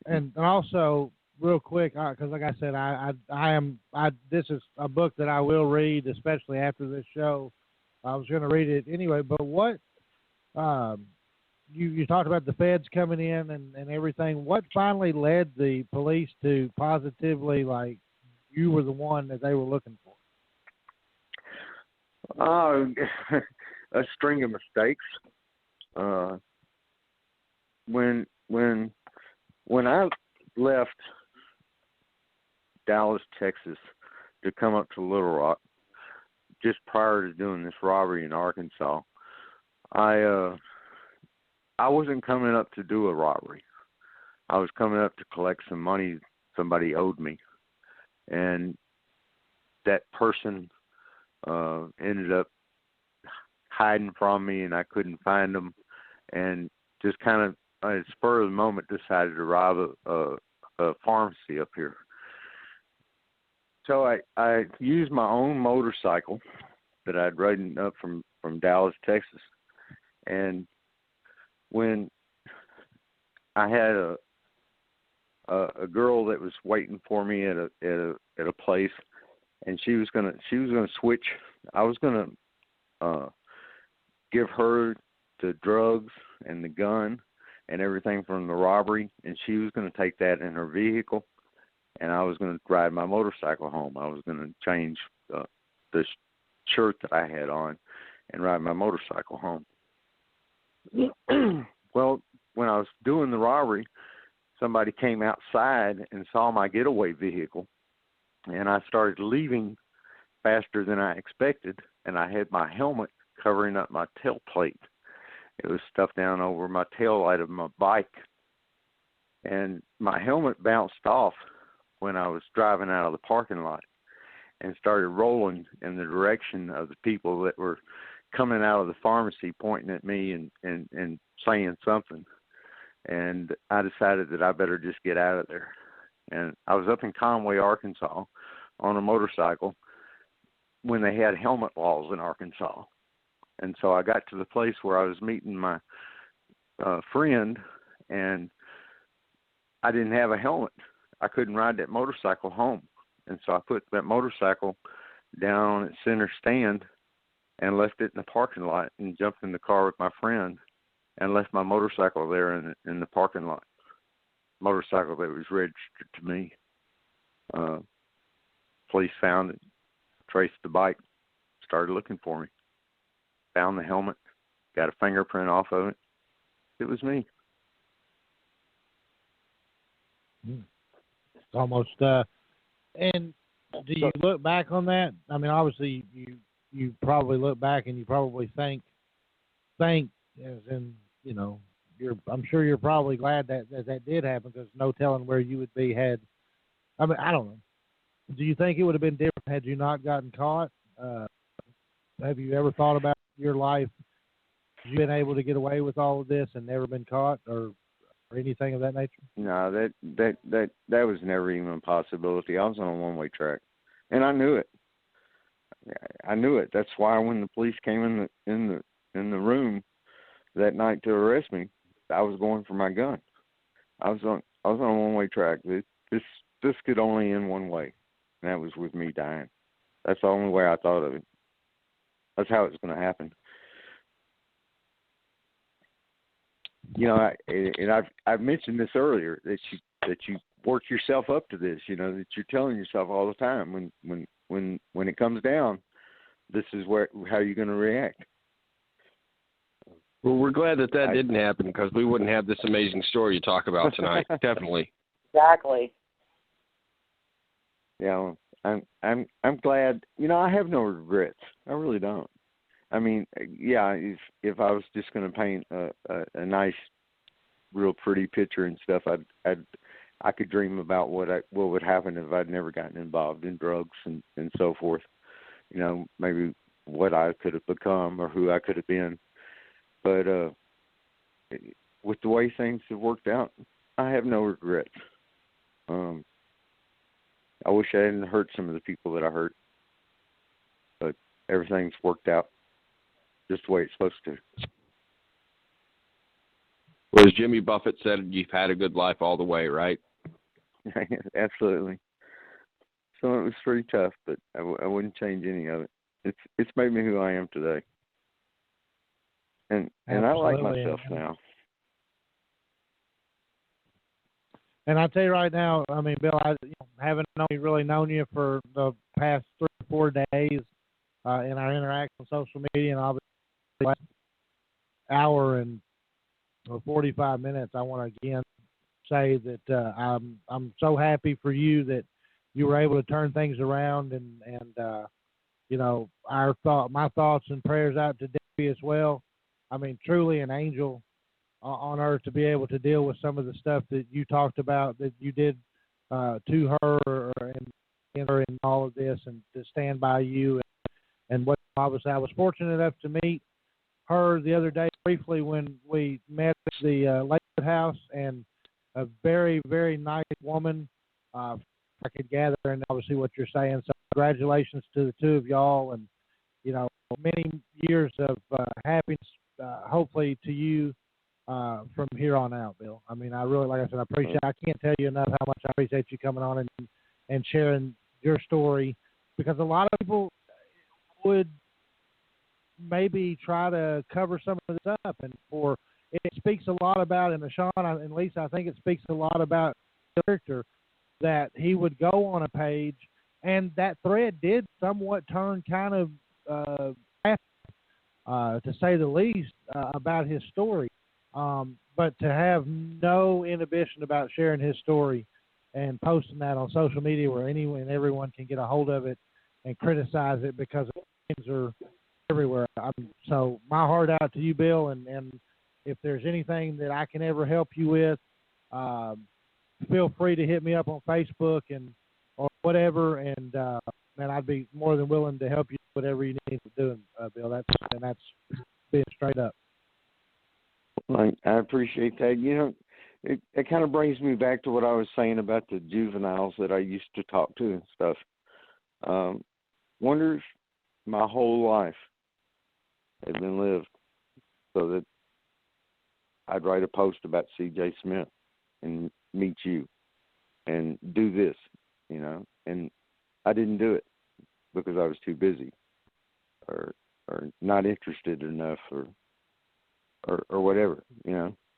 And also real quick, because like I said, this is a book that I will read, especially after this show. I was going to read it anyway, but what you talked about the feds coming in and everything. What finally led the police to positively, like, you were the one that they were looking for? A string of mistakes. When I left Dallas, Texas, to come up to Little Rock, just prior to doing this robbery in Arkansas, I wasn't coming up to do a robbery. I was coming up to collect some money somebody owed me. And that person ended up hiding from me, and I couldn't find them, and just kind of at the spur of the moment decided to rob a pharmacy up here. So I used my own motorcycle that I'd ridden up from Dallas, Texas, and when I had a girl that was waiting for me at a place, and she was gonna switch. I was gonna give her the drugs and the gun and everything from the robbery, and she was gonna take that in her vehicle, and I was gonna ride my motorcycle home. I was gonna change the shirt that I had on and ride my motorcycle home. Well, when I was doing the robbery, somebody came outside and saw my getaway vehicle, and I started leaving faster than I expected, and I had my helmet covering up my tailplate. It was stuffed down over my tail light of my bike, and my helmet bounced off when I was driving out of the parking lot and started rolling in the direction of the people that were coming out of the pharmacy, pointing at me and saying something. And I decided that I better just get out of there. And I was up in Conway, Arkansas, on a motorcycle when they had helmet laws in Arkansas. And so I got to the place where I was meeting my friend, and I didn't have a helmet. I couldn't ride that motorcycle home. And so I put that motorcycle down at center stand and left it in the parking lot and jumped in the car with my friend and left my motorcycle there in the parking lot. Motorcycle that was registered to me. Police found it, traced the bike, started looking for me. Found the helmet, got a fingerprint off of it. It was me. It's almost, and do you look back on that? I mean, obviously you probably look back and you probably think as in, you know, I'm sure you're probably glad that did happen, because no telling where you would be had, I mean, I don't know. Do you think it would have been different had you not gotten caught? Have you ever thought about your life? Have you been able to get away with all of this and never been caught or anything of that nature? No, that was never even a possibility. I was on a one-way track, and I knew it. I knew it. That's why when the police came in the room that night to arrest me, I was going for my gun. I was on a one-way track. This could only end one way, and that was with me dying. That's the only way I thought of it. That's how it's going to happen. You know, I've mentioned this earlier, that you work yourself up to this. You know, that you're telling yourself all the time when it comes down, this is how you're going to react. Well, we're glad that didn't happen, because we wouldn't have this amazing story you talk about tonight. Definitely. Exactly. Yeah, I'm glad. You know, I have no regrets. I really don't. I mean, yeah, if I was just going to paint a nice, real pretty picture and stuff, I could dream about what would happen if I'd never gotten involved in drugs and so forth. You know, maybe what I could have become or who I could have been. But with the way things have worked out, I have no regrets. I wish I hadn't hurt some of the people that I hurt, but everything's worked out just the way it's supposed to. Well, as Jimmy Buffett said, you've had a good life all the way, right? Absolutely. So it was pretty tough, but I wouldn't change any of it. It's made me who I am today. And I like myself now. And I tell you right now, I mean, Bill, I haven't really known you for the past 3 or 4 days in our interaction on social media, and obviously the last hour and 45 minutes, I want to again say that I'm so happy for you that you were able to turn things around, and you know, my thoughts and prayers out to Debbie as well. I mean, truly an angel on earth to be able to deal with some of the stuff that you talked about that you did to her and all of this, and to stand by you. And what obviously I was fortunate enough to meet her the other day briefly when we met at the Lakewood House, and a very, very nice woman. I could gather, and obviously what you're saying. So congratulations to the two of y'all, and many years of happiness, hopefully to you from here on out, Bill. I mean, I really, like I said, I can't tell you enough how much I appreciate you coming on and sharing your story, because a lot of people would maybe try to cover some of this up, and it speaks a lot about, and Sean and Lisa, I think it speaks a lot about the character that he would go on a page, and that thread did somewhat turn kind of to say the least, about his story. But to have no inhibition about sharing his story and posting that on social media where anyone and everyone can get a hold of it and criticize it, because things are everywhere. So my heart out to you, Bill, and if there's anything that I can ever help you with, feel free to hit me up on Facebook or whatever, and I'd be more than willing to help you whatever you need to do, Bill. That's being straight up. I appreciate that. It kind of brings me back to what I was saying about the juveniles that I used to talk to and stuff. Wonder if my whole life had been lived so that I'd write a post about C.J. Smith and meet you and do this, and I didn't do it because I was too busy or not interested enough or whatever,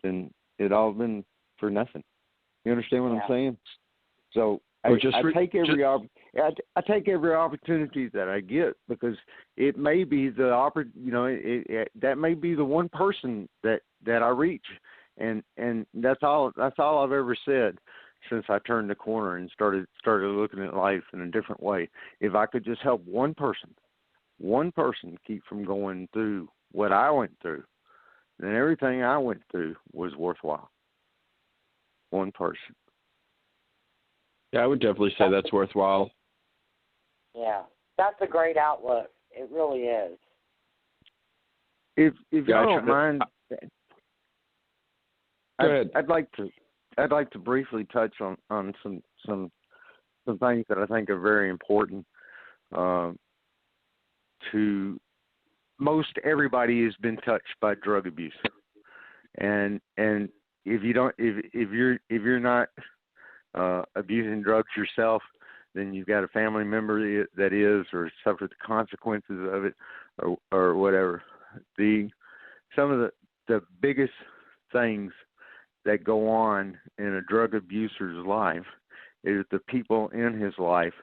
then it all been for nothing. You understand what I'm saying? So I take every opportunity that I get, because it may be that may be the one person that I reach, and that's all I've ever said since I turned the corner and started looking at life in a different way. If I could just help one person keep from going through what I went through, then everything I went through was worthwhile. One person. Yeah, I would definitely say that's worthwhile. Yeah, that's a great outlook. It really is. If you don't mind, I'd like to briefly touch on some things that I think are very important. To most everybody has been touched by drug abuse, and if you're not abusing drugs yourself, then you've got a family member that is, or suffered the consequences of it, or whatever. Some of the biggest things that go on in a drug abuser's life is the people in his life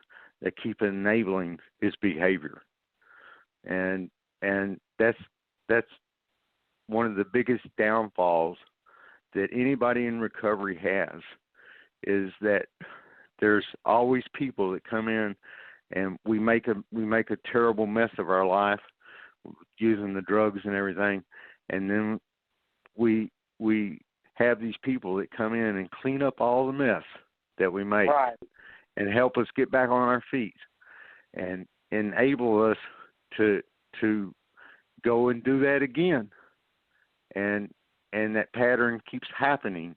that keep enabling his behavior, and that's one of the biggest downfalls that anybody in recovery has, is that there's always people that come in and we make a terrible mess of our life using the drugs and everything, and then we have these people that come in and clean up all the mess that we make, right, and help us get back on our feet and enable us to go and do that again, and that pattern keeps happening,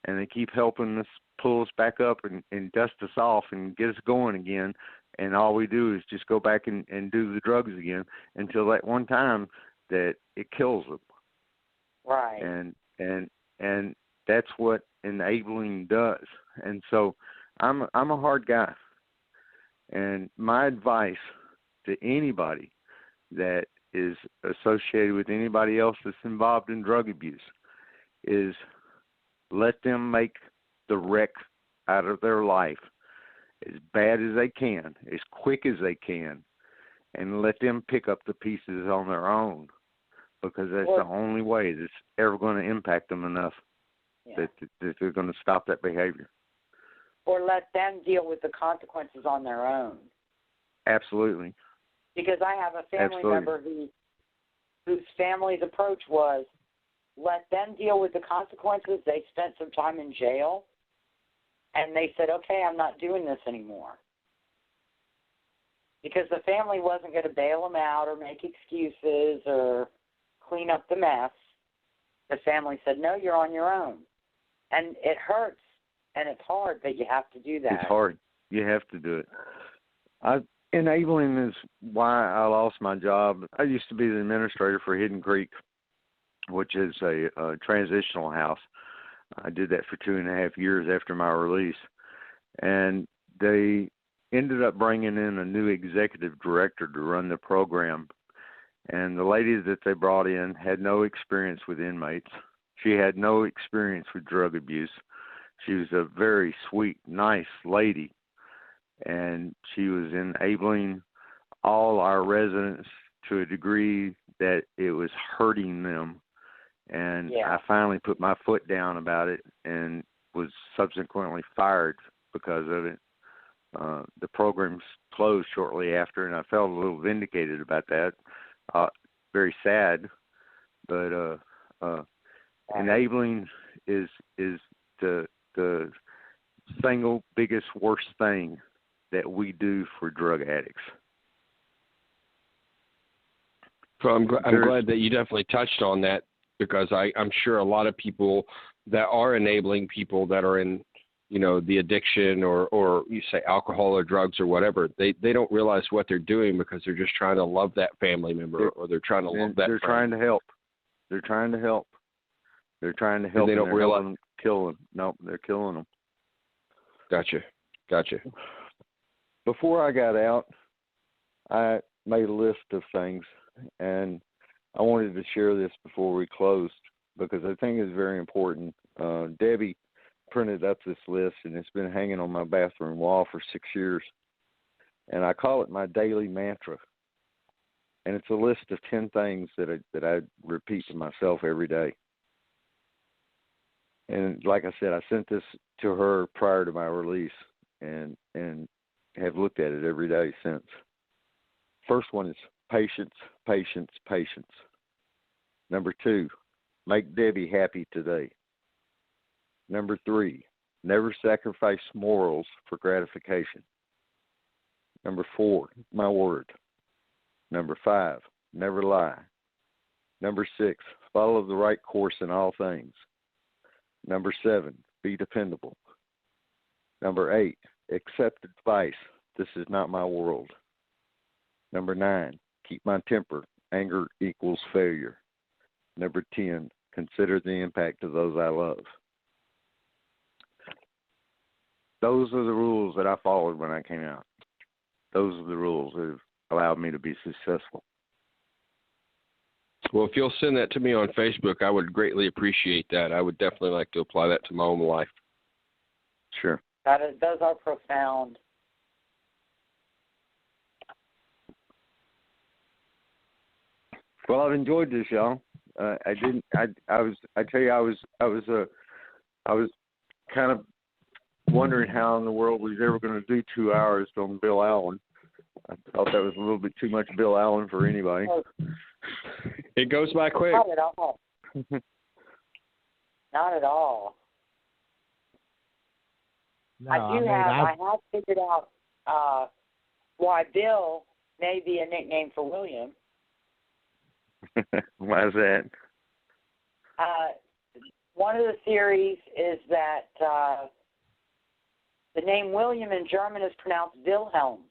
and they keep helping us pull us back up and dust us off and get us going again, and all we do is just go back and do the drugs again until that one time that it kills them. Right. And that's what enabling does. And so I'm a hard guy, and my advice to anybody that is associated with anybody else that's involved in drug abuse is let them make the wreck out of their life as bad as they can, as quick as they can, and let them pick up the pieces on their own, because that's the only way that's ever going to impact them enough that they're going to stop that behavior. Or let them deal with the consequences on their own. Absolutely. Because I have a family member whose family's approach was, let them deal with the consequences. They spent some time in jail, and they said, okay, I'm not doing this anymore. Because the family wasn't going to bail them out or make excuses or clean up the mess. The family said, no, you're on your own. And it hurts, and it's hard, but you have to do that. It's hard. You have to do it. Enabling is why I lost my job. I used to be the administrator for Hidden Creek, which is a transitional house. I did that for 2.5 years after my release. And they ended up bringing in a new executive director to run the program. And the lady that they brought in had no experience with inmates. She had no experience with drug abuse. She was a very sweet, nice lady. And she was enabling all our residents to a degree that it was hurting them. And I finally put my foot down about it and was subsequently fired because of it. The programs closed shortly after, and I felt a little vindicated about that. Very sad, but enabling is the single biggest worst thing that we do for drug addicts. So I'm glad that you definitely touched on that, because I'm sure a lot of people that are enabling people that are in, the addiction or you say alcohol or drugs or whatever, they don't realize what they're doing because they're just trying to love that family member or they're trying to love that They're friend. trying to help. They're trying to help. They're trying to help. And they don't realize. Kill them. No, they're killing them. Gotcha. Before I got out, I made a list of things, and I wanted to share this before we closed because I think it's very important. Debbie printed up this list, and it's been hanging on my bathroom wall for 6 years, and I call it my daily mantra. And it's a list of 10 things that I repeat to myself every day. And like I said, I sent this to her prior to my release, and have looked at it every day since. First one is patience, patience, patience. Number 2, make Debbie happy today. Number 3, never sacrifice morals for gratification. Number 4, my word. Number 5, never lie. Number 6, follow the right course in all things. Number 7, be dependable. Number 8, accept advice. This is not my world. Number 9, keep my temper. Anger equals failure. Number 10, consider the impact of those I love. Those are the rules that I followed when I came out. Those are the rules that have allowed me to be successful. Well, if you'll send that to me on Facebook, I would greatly appreciate that. I would definitely like to apply that to my own life. Sure. Those are profound. Well, I've enjoyed this, y'all. I was kind of wondering how in the world we was ever going to do 2 hours on Bill Allen. I thought that was a little bit too much Bill Allen for anybody. It goes by quick. Not at all. Not at all. No, I have figured out why Bill may be a nickname for William. Why is that? One of the theories is that the name William in German is pronounced Wilhelm,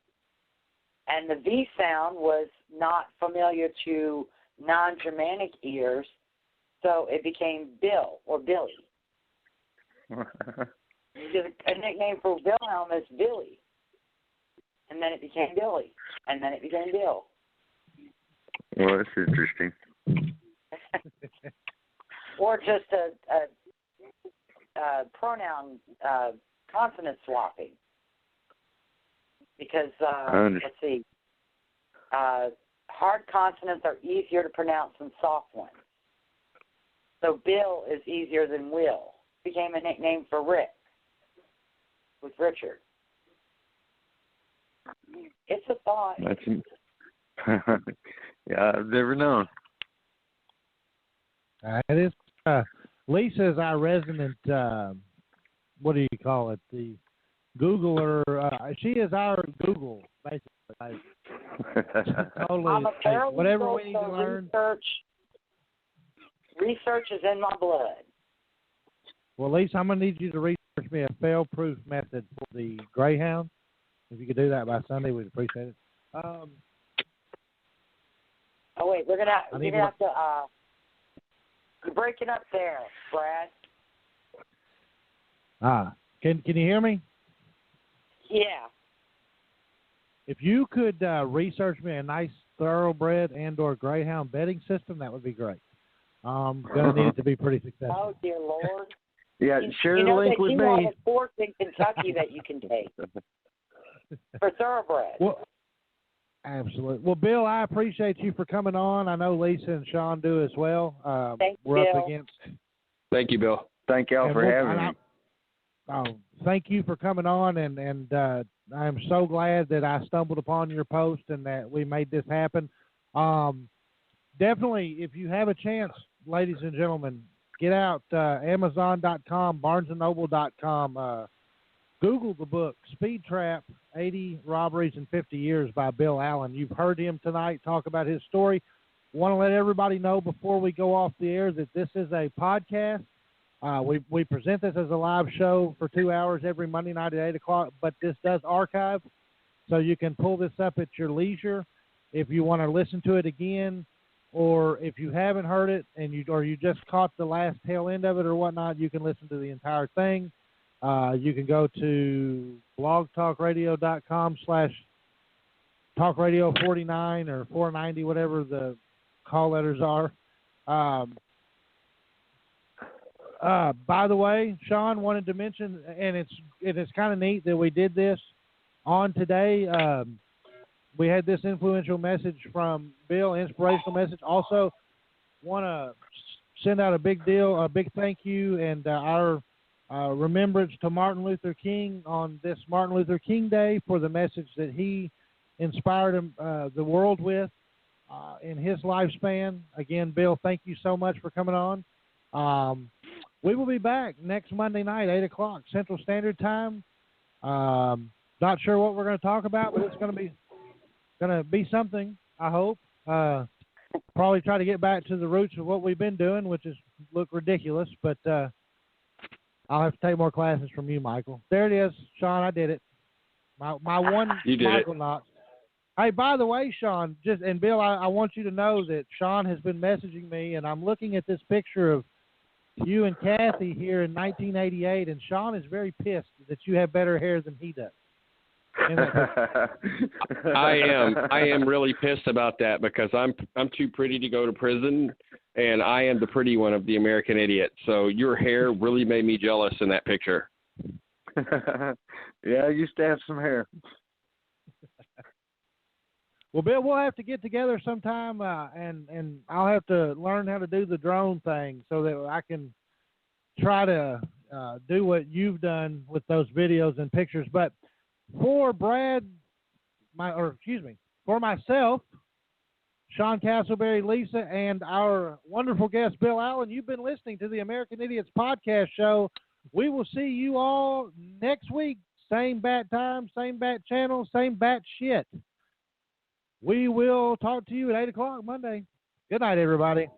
and the V sound was not familiar to non-Germanic ears, so it became Bill or Billy. A nickname for Wilhelm is Billy, and then it became Billy, and then it became Bill. Well, that's interesting. Or just a pronoun consonant swapping. Because, let's see, hard consonants are easier to pronounce than soft ones. So Bill is easier than Will. Became a nickname for Rick with Richard. It's a thought. Yeah, I've never known. It is. Lisa is our resident, what do you call it? The Googler. She is our Google, basically. Totally, I'm a whatever we need to learn. Research Research is in my blood. Well, Lisa, I'm going to need you to research me a fail-proof method for the Greyhound. If you could do that by Sunday, we'd appreciate it. Oh wait, we're gonna have to. You're breaking up there, Brad. Can you hear me? Yeah. If you could research me a nice thoroughbred and/or Greyhound bedding system, that would be great. I'm gonna need it to be pretty successful. Oh dear Lord. Yeah, share the link with me. You know a horse in Kentucky that you can take for thoroughbred. Well, absolutely. Well, Bill, I appreciate you for coming on. I know Lisa and Sean do as well. We're Bill. up against. Thank you, Bill. Thank y'all for having me. Thank you for coming on, and I'm so glad that I stumbled upon your post and that we made this happen. Definitely, if you have a chance, ladies and gentlemen, get out Amazon.com, BarnesandNoble.com. Google the book, Speed Trap, 80 Robberies in 50 Years by Bill Allen. You've heard him tonight talk about his story. Want to let everybody know before we go off the air that this is a podcast. We present this as a live show for 2 hours every Monday night at 8 o'clock, but this does archive, so you can pull this up at your leisure if you want to listen to it again, or if you haven't heard it and you just caught the last tail end of it or whatnot, you can listen to the entire thing. You can go to blogtalkradio.com/talkradio49 or 490, whatever the call letters are. By the way, Sean wanted to mention, and it's kind of neat that we did this on today. We had this influential message from Bill, inspirational message. Also, want to send out a big thank you, and our remembrance to Martin Luther King on this Martin Luther King Day for the message that he inspired the world with in his lifespan. Again, Bill, thank you so much for coming on. We will be back next Monday night, 8 o'clock Central Standard Time. Not sure what we're going to talk about, but it's going to be something, I hope. Probably try to get back to the roots of what we've been doing, which is look ridiculous, but I'll have to take more classes from you, Michael. There it is, Sean. I did it. My one Michael Knox. Hey, by the way, Sean, and Bill, I want you to know that Sean has been messaging me, and I'm looking at this picture of you and Kathy here in 1988, and Sean is very pissed that you have better hair than he does. I am really pissed about that because I'm too pretty to go to prison, and I am the pretty one of the American Idiot. So your hair really made me jealous in that picture. Yeah, I used to have some hair. Well, Bill, we'll have to get together sometime, and I'll have to learn how to do the drone thing so that I can try to do what you've done with those videos and pictures. But for for myself, Sean Castleberry, Lisa, and our wonderful guest, Bill Allen, you've been listening to the American Idiots podcast show. We will see you all next week. Same bat time, same bat channel, same bat shit. We will talk to you at 8 o'clock Monday. Good night, everybody.